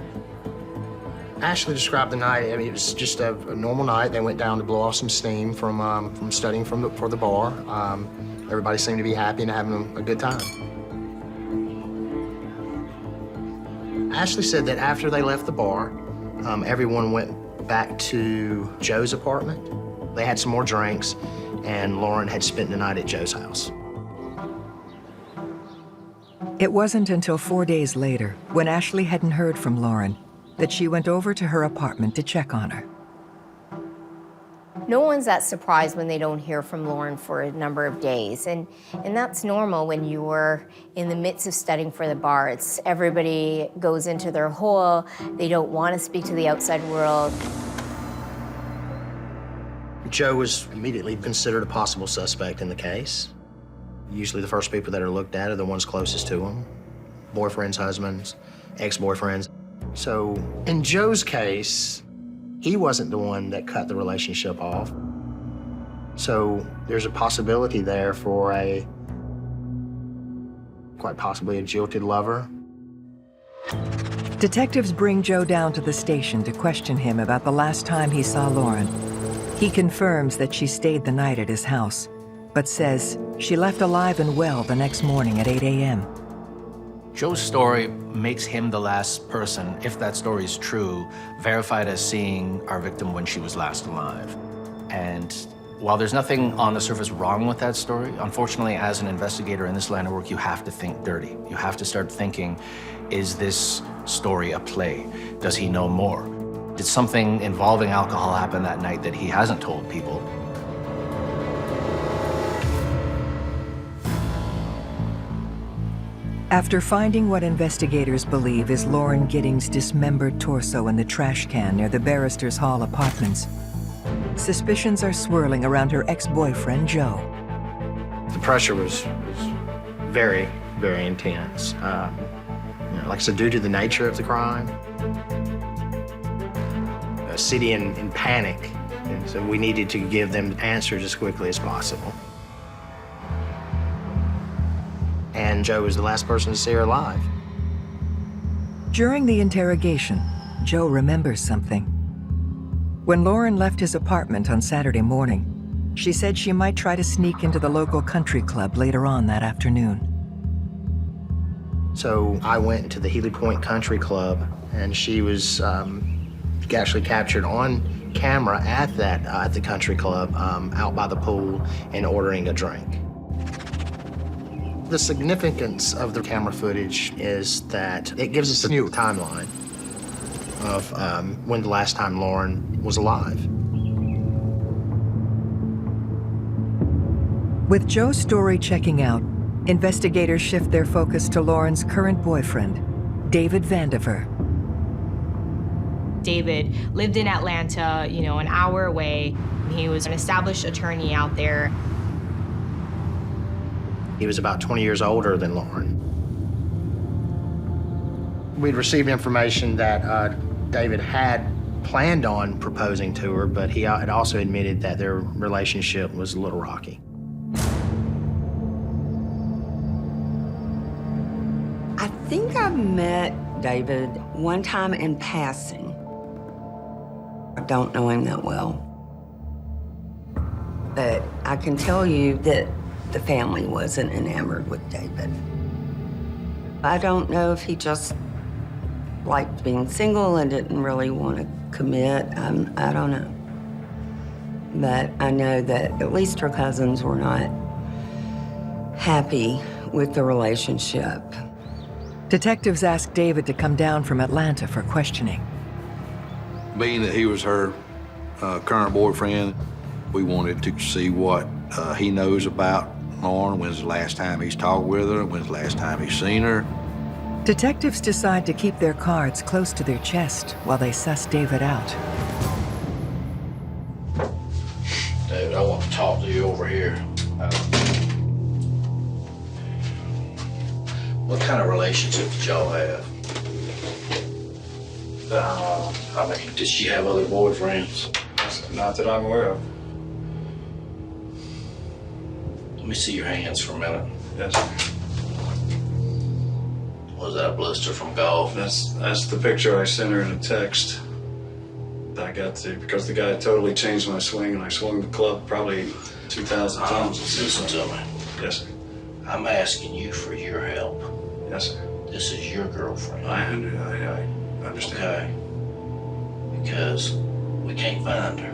Ashley described the night. I mean, it was just a normal night. They went down to blow off some steam from studying for the bar. Everybody seemed to be happy and having a good time. Ashley said that after they left the bar, everyone went back to Joe's apartment. They had some more drinks, and Lauren had spent the night at Joe's house. It wasn't until 4 days later, when Ashley hadn't heard from Lauren, that she went over to her apartment to check on her. No one's that surprised when they don't hear from Lauren for a number of days, and that's normal when you were in the midst of studying for the bar. It's everybody goes into their hole, they don't want to speak to the outside world. Joe was immediately considered a possible suspect in the case. Usually the first people that are looked at are the ones closest to him. Boyfriends, husbands, ex-boyfriends. So in Joe's case, he wasn't the one that cut the relationship off. So there's a possibility there for quite possibly a jilted lover. Detectives bring Joe down to the station to question him about the last time he saw Lauren. He confirms that she stayed the night at his house, but says she left alive and well the next morning at 8 a.m. Joe's story makes him the last person, if that story is true, verified as seeing our victim when she was last alive. And while there's nothing on the surface wrong with that story, unfortunately, as an investigator in this line of work, you have to think dirty. You have to start thinking, is this story a play? Does he know more? Did something involving alcohol happen that night that he hasn't told people? After finding what investigators believe is Lauren Giddings' dismembered torso in the trash can near the Barristers Hall apartments, suspicions are swirling around her ex-boyfriend, Joe. The pressure was very, very intense. Like I said, due to the nature of the crime, a city in panic, and so we needed to give them answers as quickly as possible. And Joe was the last person to see her alive. During the interrogation, Joe remembers something. When Lauren left his apartment on Saturday morning, she said she might try to sneak into the local country club later on that afternoon. So I went to the Healy Point Country Club, and she was actually captured on camera at the country club out by the pool and ordering a drink. The significance of the camera footage is that it gives us a new timeline of when the last time Lauren was alive. With Joe's story checking out, investigators shift their focus to Lauren's current boyfriend, David Vandiver. David lived in Atlanta, an hour away. He was an established attorney out there. He was about 20 years older than Lauren. We'd received information that David had planned on proposing to her, but he had also admitted that their relationship was a little rocky. I think I met David one time in passing. I don't know him that well. But I can tell you that the family wasn't enamored with David. I don't know if he just liked being single and didn't really want to commit. I don't know. But I know that at least her cousins were not happy with the relationship. Detectives asked David to come down from Atlanta for questioning. Being that he was her current boyfriend, we wanted to see what he knows about Lauren. When's the last time he's talked with her? When's the last time he's seen her? Detectives decide to keep their cards close to their chest while they suss David out. David, I want to talk to you over here. What kind of relationship did y'all have? I mean, did she have other boyfriends? Not that I'm aware of. Let me see your hands for a minute. Yes. Was that a blister from golf? That's the picture I sent her in a text. I got to, because the guy totally changed my swing, and I swung the club probably 2,000 times. Listen to me. Yes, sir. I'm asking you for your help. Yes, sir. This is your girlfriend. I understand. Okay. Because we can't find her.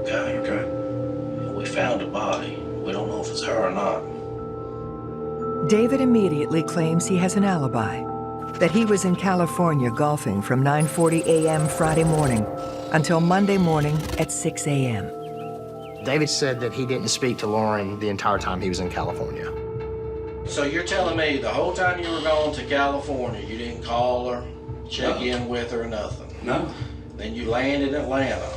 Okay? Okay. And we found a body. We don't know if it's her or not. David immediately claims he has an alibi, that he was in California golfing from 9:40 a.m. Friday morning until Monday morning at 6 a.m. David said that he didn't speak to Lauren the entire time he was in California. So you're telling me the whole time you were going to California, you didn't call her, check in with her, or nothing? No. Then you land in Atlanta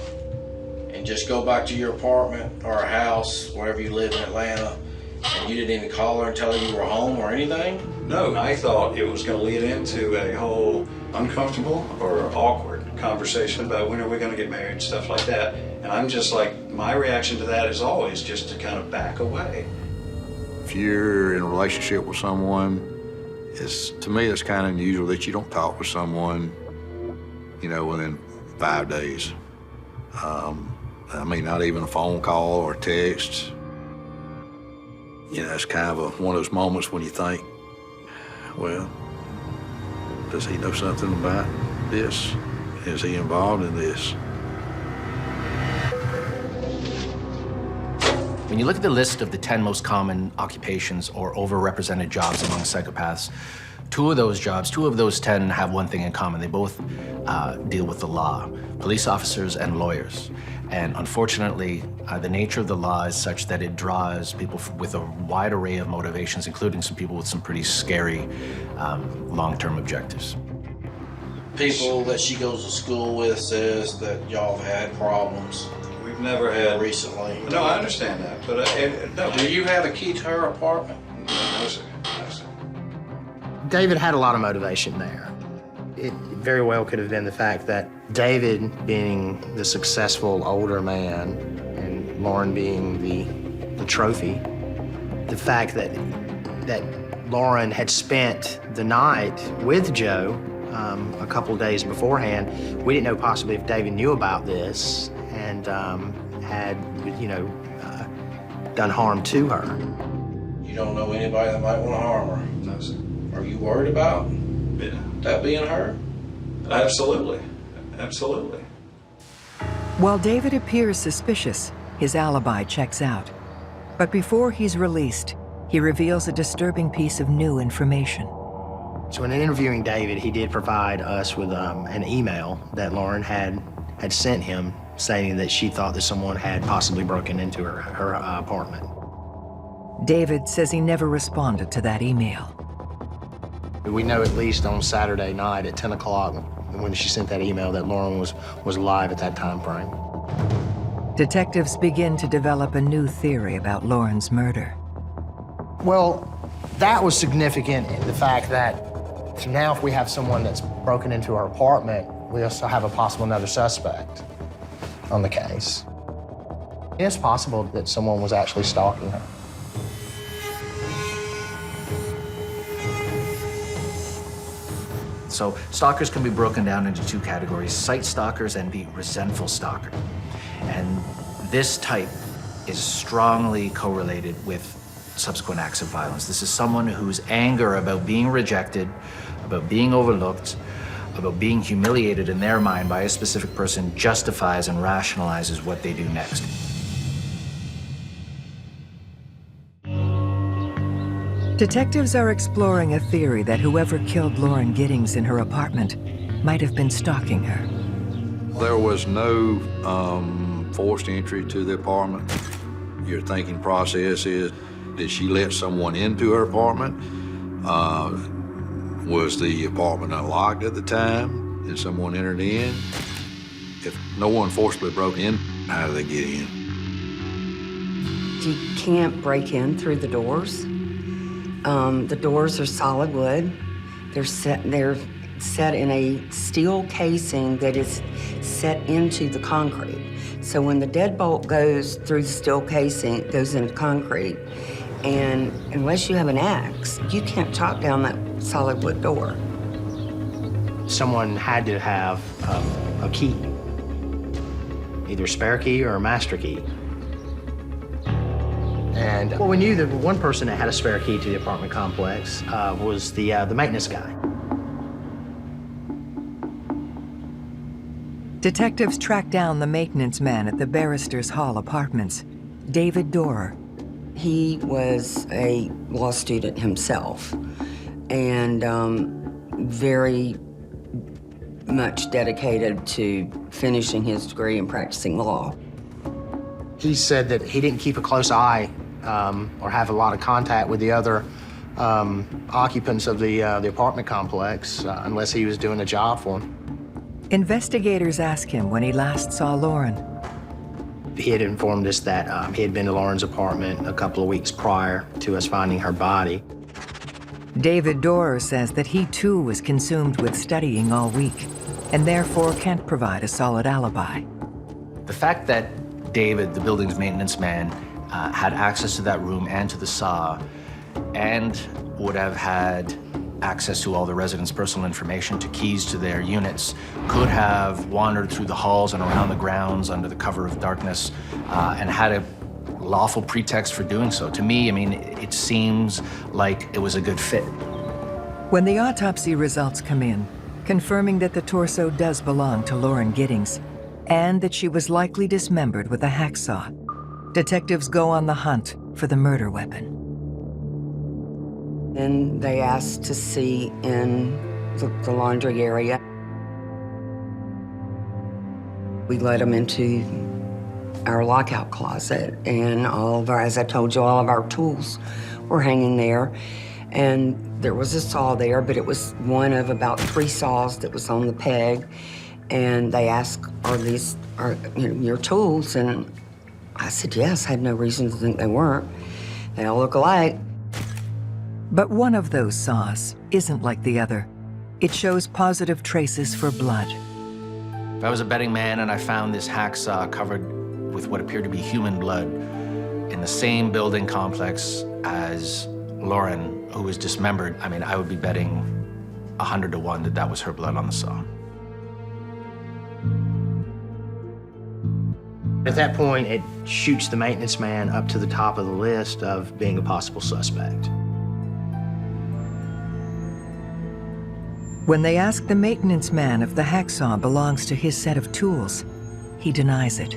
and just go back to your apartment or a house, wherever you live in Atlanta, and you didn't even call her and tell her you were home or anything? No, I thought it was going to lead into a whole uncomfortable or awkward conversation about when are we going to get married and stuff like that. And I'm just like, my reaction to that is always just to kind of back away. If you're in a relationship with someone, to me, it's kind of unusual that you don't talk with someone, within 5 days. I mean, not even a phone call or text. It's kind of one of those moments when you think, well, does he know something about this? Is he involved in this? When you look at the list of the 10 most common occupations or overrepresented jobs among psychopaths, two of those 10 have one thing in common. They both deal with the law, police officers and lawyers. And unfortunately, the nature of the law is such that it draws people with a wide array of motivations, including some people with some pretty scary long-term objectives. People that she goes to school with says that y'all have had problems. We've never had recently. No, I understand that, but no. Do you have a key to her apartment? No, sir. No, sir. David had a lot of motivation there. It very well could have been the fact that David, being the successful older man, and Lauren being the trophy, the fact that Lauren had spent the night with Joe a couple of days beforehand, we didn't know possibly if David knew about this and had, done harm to her. You don't know anybody that might want to harm her? No, sir. Are you worried about that being her? Absolutely. Absolutely. While David appears suspicious, his alibi checks out. But before he's released, he reveals a disturbing piece of new information. So in interviewing David, he did provide us with an email that Lauren had sent him saying that she thought that someone had possibly broken into her apartment. David says he never responded to that email. We know at least on Saturday night at 10 o'clock when she sent that email that Lauren was alive at that time frame. Detectives begin to develop a new theory about Lauren's murder. Well, that was significant in the fact that now if we have someone that's broken into her apartment, we also have a possible another suspect on the case. It's possible that someone was actually stalking her. So stalkers can be broken down into two categories, sight stalkers and the resentful stalker. And this type is strongly correlated with subsequent acts of violence. This is someone whose anger about being rejected, about being overlooked, about being humiliated in their mind by a specific person justifies and rationalizes what they do next. Detectives are exploring a theory that whoever killed Lauren Giddings in her apartment might have been stalking her. There was no forced entry to the apartment. Your thinking process is, did she let someone into her apartment? Was the apartment unlocked at the time? Did someone enter in? If no one forcibly broke in, how did they get in? You can't break in through the doors. The doors are solid wood. They're set in a steel casing that is set into the concrete. So when the deadbolt goes through the steel casing, it goes into concrete, and unless you have an axe, you can't chop down that solid wood door. Someone had to have a key, either a spare key or a master key. And well, we knew that one person that had a spare key to the apartment complex was the maintenance guy. Detectives tracked down the maintenance man at the Barristers Hall Apartments, David Dorer. He was a law student himself and very much dedicated to finishing his degree and practicing law. He said that he didn't keep a close eye or have a lot of contact with the other occupants of the apartment complex unless he was doing a job for them. Investigators asked him when he last saw Lauren. He had informed us that he had been to Lauren's apartment a couple of weeks prior to us finding her body. David Dorer says that he too was consumed with studying all week and therefore can't provide a solid alibi. The fact that David, the building's maintenance man, had access to that room and to the saw and would have had access to all the residents' personal information, to keys to their units, could have wandered through the halls and around the grounds under the cover of darkness and had a lawful pretext for doing so. To me, I mean, it seems like it was a good fit. When the autopsy results come in, confirming that the torso does belong to Lauren Giddings and that she was likely dismembered with a hacksaw, detectives go on the hunt for the murder weapon. And they asked to see in the laundry area. We let them into our lockout closet, and all of our, as I told you, all of our tools were hanging there. And there was a saw there, but it was one of about 3 saws that was on the peg. And they asked, are these your tools? And I said, yes. I had no reason to think they weren't. They all look alike. But one of those saws isn't like the other. It shows positive traces for blood. If I was a betting man and I found this hacksaw covered with what appeared to be human blood in the same building complex as Lauren, who was dismembered, I mean, I would be betting 100 to 1 that that was her blood on the saw. At that point, it shoots the maintenance man up to the top of the list of being a possible suspect. When they ask the maintenance man if the hacksaw belongs to his set of tools, he denies it.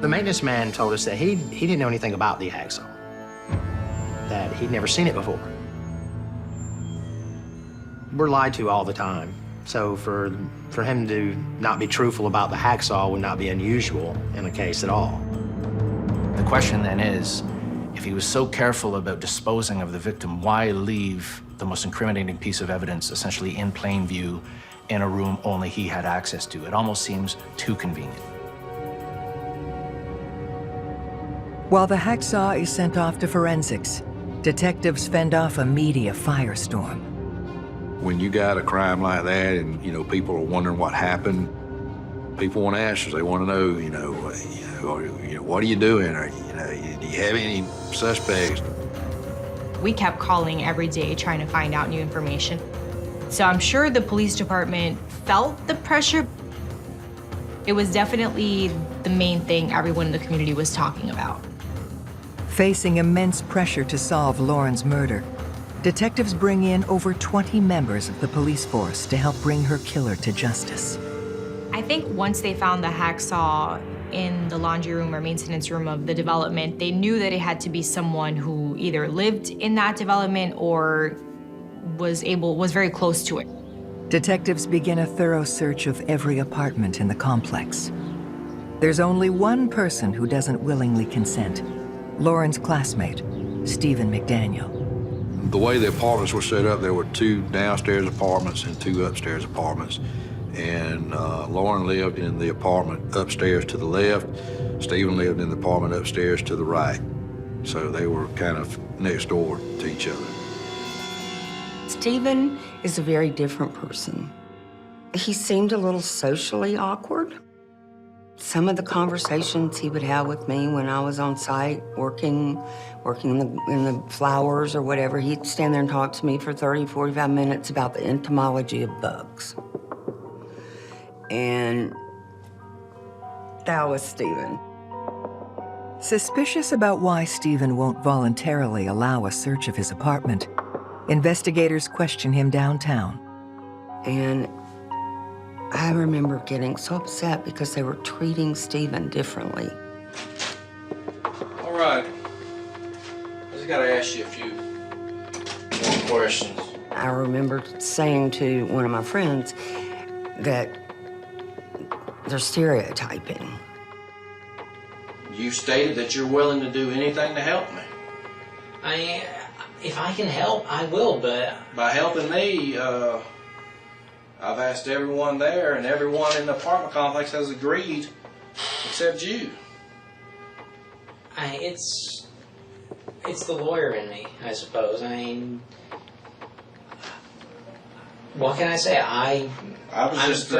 The maintenance man told us that he didn't know anything about the hacksaw, that he'd never seen it before. We're lied to all the time, so for him to not be truthful about the hacksaw would not be unusual in a case at all. The question then is, if he was so careful about disposing of the victim, why leave the most incriminating piece of evidence essentially in plain view in a room only he had access to? It almost seems too convenient. While the hacksaw is sent off to forensics, detectives fend off a media firestorm. When you got a crime like that and, people are wondering what happened, people want answers. They want to know, what are you doing? Or, do you have any suspects? We kept calling every day trying to find out new information. So I'm sure the police department felt the pressure. It was definitely the main thing everyone in the community was talking about. Facing immense pressure to solve Lauren's murder, detectives bring in over 20 members of the police force to help bring her killer to justice. I think once they found the hacksaw in the laundry room or maintenance room of the development, they knew that it had to be someone who either lived in that development or was very close to it. Detectives begin a thorough search of every apartment in the complex. There's only one person who doesn't willingly consent, Lauren's classmate, Stephen McDaniel. The way the apartments were set up, there were 2 downstairs apartments and 2 upstairs apartments. And Lauren lived in the apartment upstairs to the left. Stephen lived in the apartment upstairs to the right. So they were kind of next door to each other. Stephen is a very different person. He seemed a little socially awkward. Some of the conversations he would have with me when I was on site working in the flowers or whatever, he'd stand there and talk to me for 30, 45 minutes about the entomology of bugs. And that was Stephen. Suspicious about why Stephen won't voluntarily allow a search of his apartment, investigators question him downtown. And I remember getting so upset because they were treating Stephen differently. All right. I just gotta ask you a few more questions. I remember saying to one of my friends that they're stereotyping. You stated that you're willing to do anything to help me. If I can help, I will, but... By helping me, I've asked everyone there, and everyone in the apartment complex has agreed, except you. It's the lawyer in me, I suppose. I mean, what can I say? I just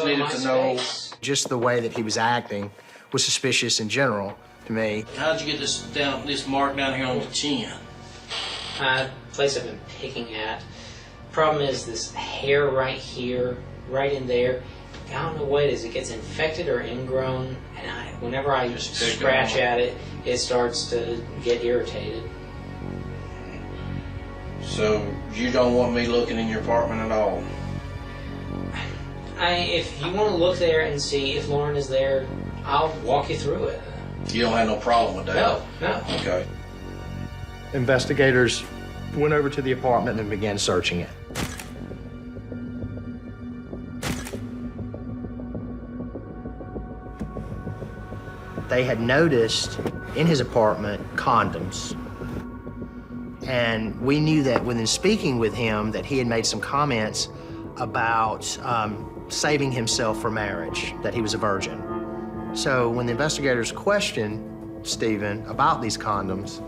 needed to know. Just the way that he was acting was suspicious in general to me. How'd you get this mark down here on the chin? Place I've been picking at. Problem is this hair right here, right in there. I don't know what it is. It gets infected or ingrown, and whenever I scratch at it, it starts to get irritated. So you don't want me looking in your apartment at all? If you want to look there and see if Lauren is there, I'll walk you through it. You don't have no problem with that? No. Okay. Investigators went over to the apartment and began searching it. They had noticed in his apartment condoms. And we knew that within speaking with him that he had made some comments about saving himself for marriage, that he was a virgin. So when the investigators questioned Stephen about these condoms,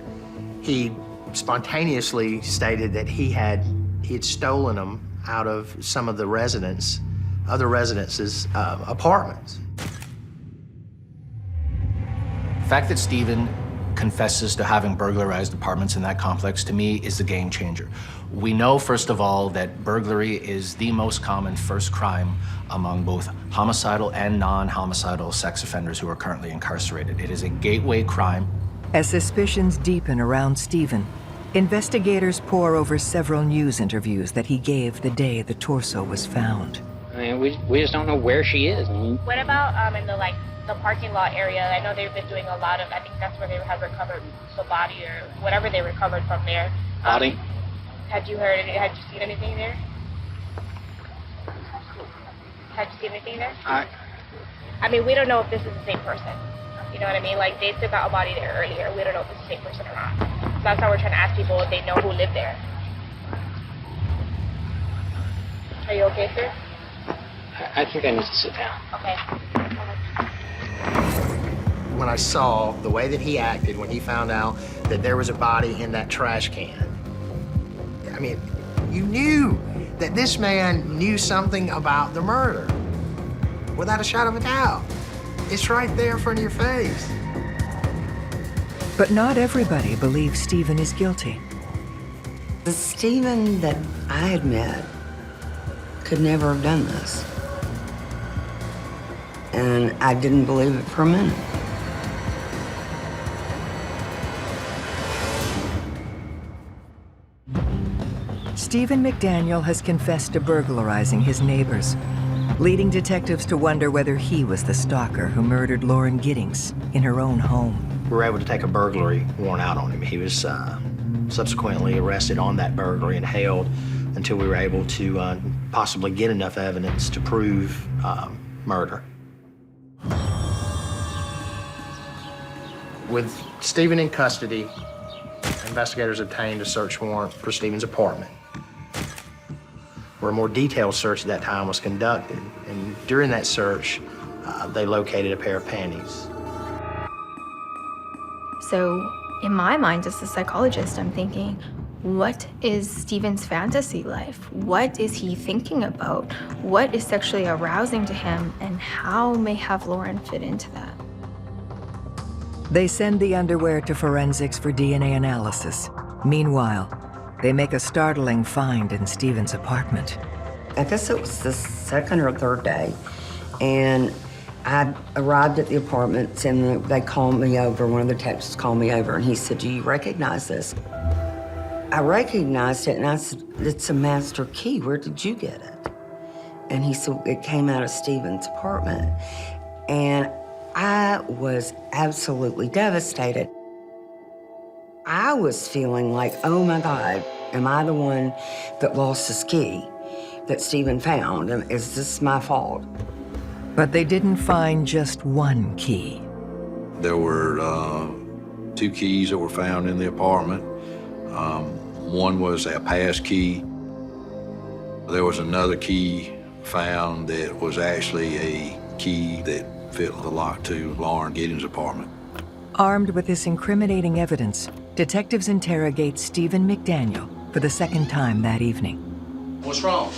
he spontaneously stated that he had stolen them out of some of the other residences' apartments. The fact that Stephen confesses to having burglarized apartments in that complex, to me, is the game changer. We know, first of all, that burglary is the most common first crime among both homicidal and non-homicidal sex offenders who are currently incarcerated. It is a gateway crime. As suspicions deepen around Stephen, investigators pore over several news interviews that he gave the day the torso was found. I mean, we just don't know where she is. What about in the parking lot area? I know they've been doing a lot of, I think that's where they have recovered the body or whatever they recovered from there. Body? Had you seen anything there? Had you seen anything there? I mean, we don't know if this is the same person. You know what I mean? Like, they took out a body there earlier. We don't know if it's the same person or not. So that's why we're trying to ask people if they know who lived there. Are you okay, sir? I think I need to sit down. Okay. When I saw the way that he acted when he found out that there was a body in that trash can, I mean, you knew that this man knew something about the murder. Without a shadow of a doubt. It's right there in front of your face. But not everybody believes Stephen is guilty. The Stephen that I had met could never have done this. And I didn't believe it for a minute. Stephen McDaniel has confessed to burglarizing his neighbors, leading detectives to wonder whether he was the stalker who murdered Lauren Giddings in her own home. We were able to take a burglary warrant out on him. He was subsequently arrested on that burglary and held until we were able to possibly get enough evidence to prove murder. With Stephen in custody, investigators obtained a search warrant for Stephen's apartment, where a more detailed search at that time was conducted. And during that search, they located a pair of panties. So in my mind, as a psychologist, I'm thinking, What is Stephen's fantasy life? What is he thinking about? What is sexually arousing to him, and how may have Lauren fit into that? They send the underwear to forensics for DNA analysis. Meanwhile, they make a startling find in Stephen's apartment. I guess it was the second or third day, and I arrived at the apartment, and they called me over. One of the detectives called me over, and he said, "Do you recognize this?" I recognized it, and I said, "It's a master key. Where did you get it?" And he said, "It came out of Stephen's apartment." And I was absolutely devastated. I was feeling like, oh my God, am I the one that lost this key that Stephen found? And is this my fault? But they didn't find just one key. There were 2 keys that were found in the apartment. One was a pass key. There was another key found that was actually a key that fit the lock to Lauren Giddings' apartment. Armed with this incriminating evidence, detectives interrogate Stephen McDaniel for the second time that evening. What's wrong?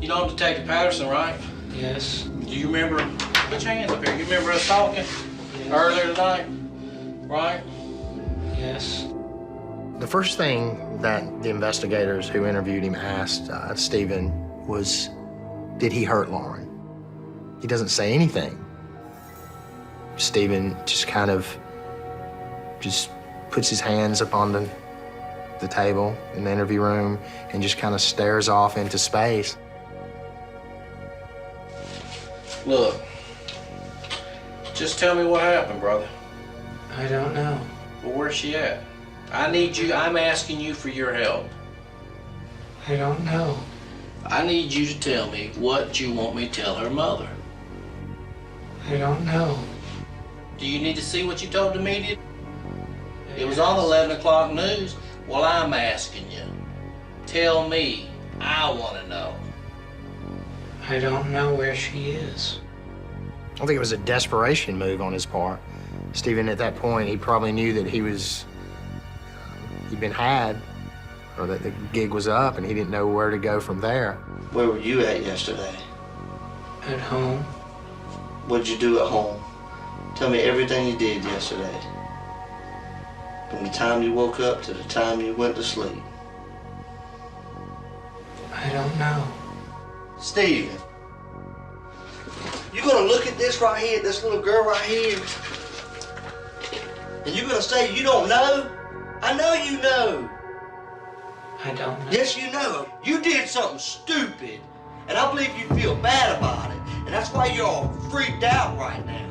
You know Detective Patterson, right? Yes. Do you remember? Put your hands up here. You remember us talking earlier tonight, right? Yes. The first thing that the investigators who interviewed him asked Stephen was, did he hurt Lauren? He doesn't say anything. Stephen just kind of puts his hands up on the table in the interview room and just kind of stares off into space. Look, just tell me what happened, brother. I don't know. Well, where's she at? I'm asking you for your help. I don't know. I need you to tell me what you want me to tell her mother. I don't know. Do you need to see what you told the media? It was on the 11 o'clock news. Well, I'm asking you. Tell me. I want to know. I don't know where she is. I think it was a desperation move on his part. Stephen, at that point, he probably knew that he'd been had, or that the gig was up, and he didn't know where to go from there. Where were you at yesterday? At home. What'd you do at home? Tell me everything you did yesterday. From the time you woke up to the time you went to sleep. I don't know. Stephen, you're gonna look at this right here, this little girl right here, and you're gonna say you don't know? I know you know. I don't know. Yes, you know. You did something stupid, and I believe you feel bad about it, and that's why you're all freaked out right now.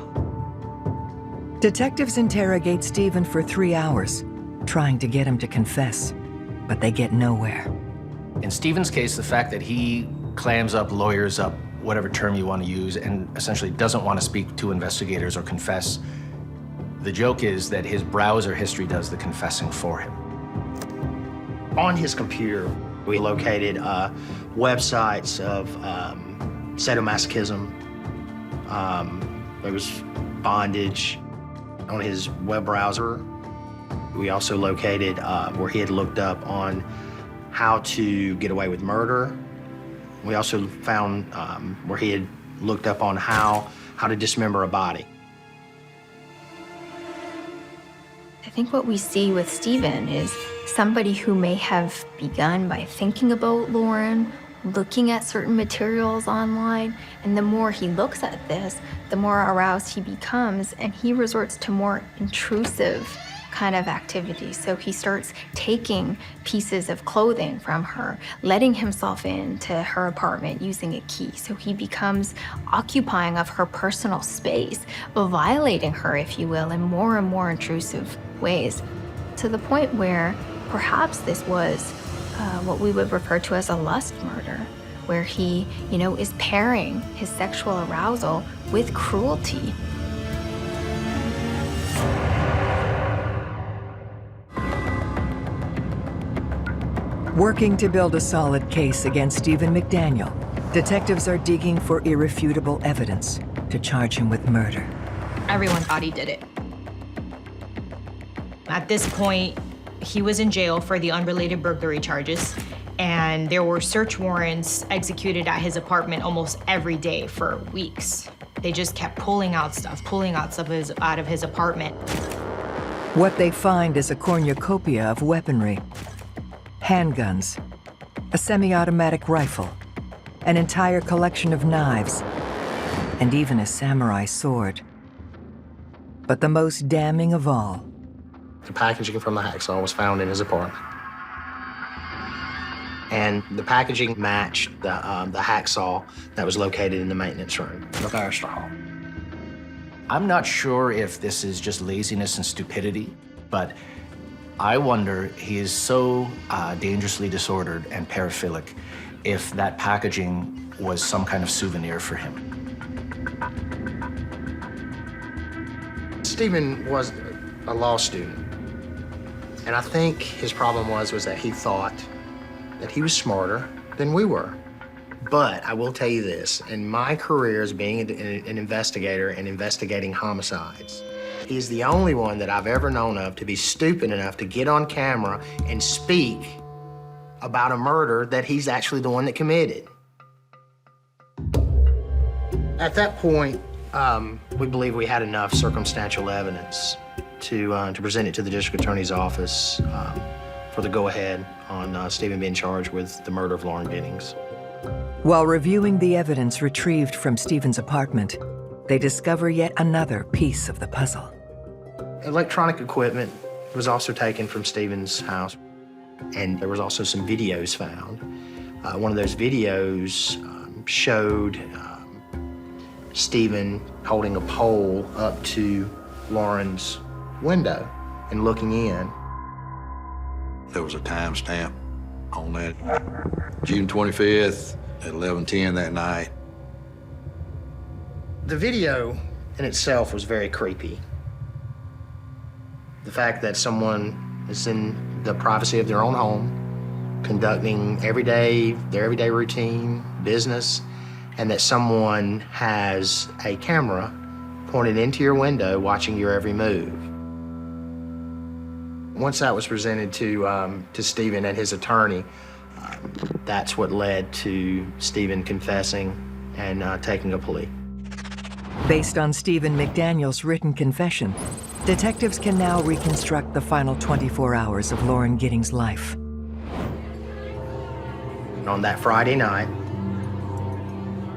Detectives interrogate Stephen for 3 hours, trying to get him to confess, but they get nowhere. In Stephen's case, the fact that he clams up, lawyers up, whatever term you want to use, and essentially doesn't want to speak to investigators or confess, the joke is that his browser history does the confessing for him. On his computer, we located websites of sadomasochism. There was bondage on his web browser. We also located where he had looked up on how to get away with murder. We also found where he had looked up on how to dismember a body. I think what we see with Stephen is somebody who may have begun by thinking about Lauren, looking at certain materials online, and the more he looks at this, the more aroused he becomes, and he resorts to more intrusive kind of activities. So he starts taking pieces of clothing from her, letting himself into her apartment using a key. So he becomes occupying of her personal space, violating her, if you will, in more and more intrusive ways, to the point where perhaps this was what we would refer to as a lust murder, where he, is pairing his sexual arousal with cruelty. Working to build a solid case against Stephen McDaniel, detectives are digging for irrefutable evidence to charge him with murder. Everyone thought he did it. At this point, He was in jail for the unrelated burglary charges, and there were search warrants executed at his apartment almost every day for weeks. They just kept pulling out stuff out of his apartment. What they find is a cornucopia of weaponry, handguns, a semi-automatic rifle, an entire collection of knives, and even a samurai sword. But the most damning of all, the packaging from the hacksaw was found in his apartment. And the packaging matched the hacksaw that was located in the maintenance room of our hall. I'm not sure if this is just laziness and stupidity, but I wonder he is so dangerously disordered and paraphilic if that packaging was some kind of souvenir for him. Stephen was a law student, and I think his problem was that he thought that he was smarter than we were. But I will tell you this, in my career as being an investigator and investigating homicides, he's the only one that I've ever known of to be stupid enough to get on camera and speak about a murder that he's actually the one that committed. At that point, we believe we had enough circumstantial evidence to present it to the district attorney's office for the go-ahead on Stephen being charged with the murder of Lauren Giddings. While reviewing the evidence retrieved from Stephen's apartment, they discover yet another piece of the puzzle. Electronic equipment was also taken from Stephen's house, and there was also some videos found. One of those videos showed Stephen holding a pole up to Lauren's window and looking in. There was a timestamp on that. June 25th at 11:10 that night. The video in itself was very creepy. The fact that someone is in the privacy of their own home, conducting their everyday routine, business, and that someone has a camera pointed into your window watching your every move. Once that was presented to Stephen and his attorney, that's what led to Stephen confessing and taking a plea. Based on Stephen McDaniel's written confession, detectives can now reconstruct the final 24 hours of Lauren Giddings' life. On that Friday night,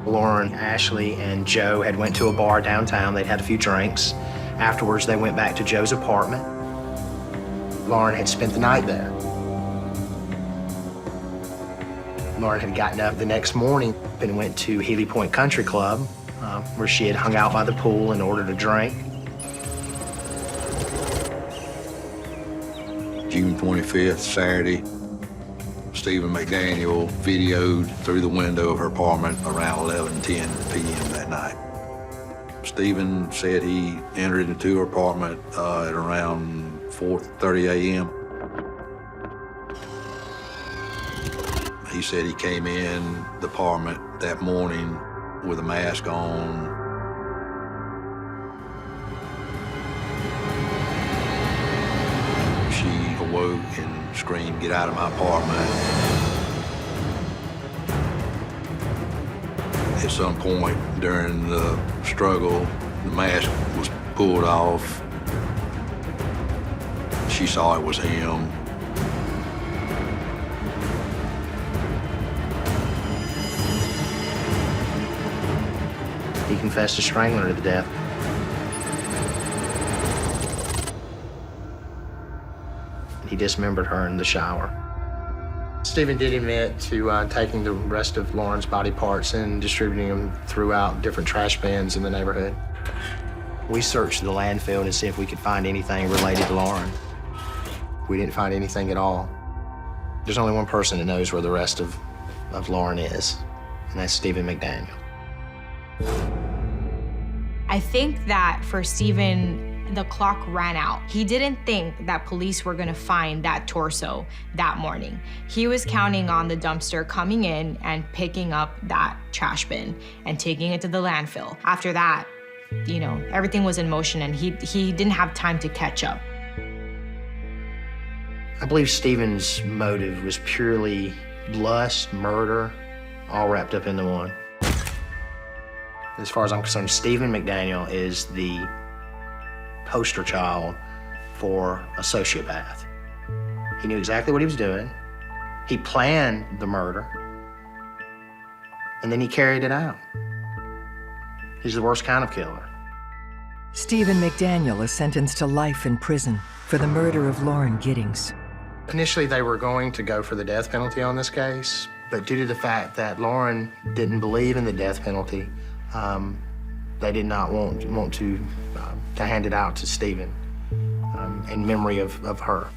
Lauren, Ashley, and Joe had went to a bar downtown. They'd had a few drinks. Afterwards, they went back to Joe's apartment. Lauren had spent the night there. Lauren had gotten up the next morning and went to Healy Point Country Club, where she had hung out by the pool and ordered a drink. June 25th, Saturday, Stephen McDaniel videoed through the window of her apartment around 11:10 p.m. that night. Stephen said he entered into her apartment at around 4:30 a.m. He said he came in the apartment that morning with a mask on. She awoke and screamed, "Get out of my apartment." At some point during the struggle, the mask was pulled off. She saw it was him. He confessed to strangling her to death. He dismembered her in the shower. Stephen did admit to taking the rest of Lauren's body parts and distributing them throughout different trash bins in the neighborhood. We searched the landfill to see if we could find anything related to Lauren. We didn't find anything at all. There's only one person that knows where the rest of Lauren is, and that's Stephen McDaniel. I think that for Stephen, the clock ran out. He didn't think that police were gonna find that torso that morning. He was counting on the dumpster coming in and picking up that trash bin and taking it to the landfill. After that, you know, everything was in motion and he didn't have time to catch up. I believe Stephen's motive was purely lust, murder, all wrapped up into one. As far as I'm concerned, Stephen McDaniel is the poster child for a sociopath. He knew exactly what he was doing. He planned the murder, and then he carried it out. He's the worst kind of killer. Stephen McDaniel is sentenced to life in prison for the murder of Lauren Giddings. Initially, they were going to go for the death penalty on this case, but due to the fact that Lauren didn't believe in the death penalty, they did not want to hand it out to Stephen in memory of her.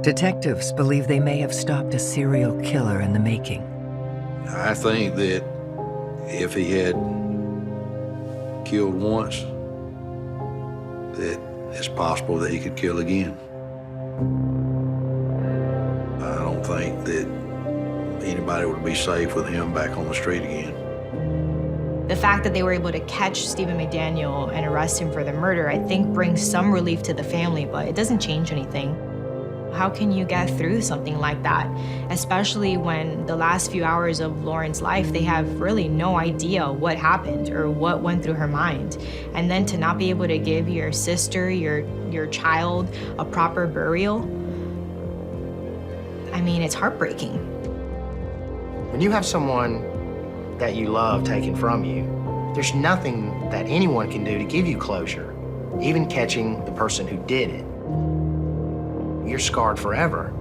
Detectives believe they may have stopped a serial killer in the making. I think that if he had killed once, that it's possible that he could kill again. I don't think that anybody would be safe with him back on the street again. The fact that they were able to catch Stephen McDaniel and arrest him for the murder, I think brings some relief to the family, but it doesn't change anything. How can you get through something like that? Especially when the last few hours of Lauren's life, they have really no idea what happened or what went through her mind. And then to not be able to give your sister, your child, a proper burial, I mean, it's heartbreaking. When you have someone that you love taken from you, there's nothing that anyone can do to give you closure, even catching the person who did it. You're scarred forever.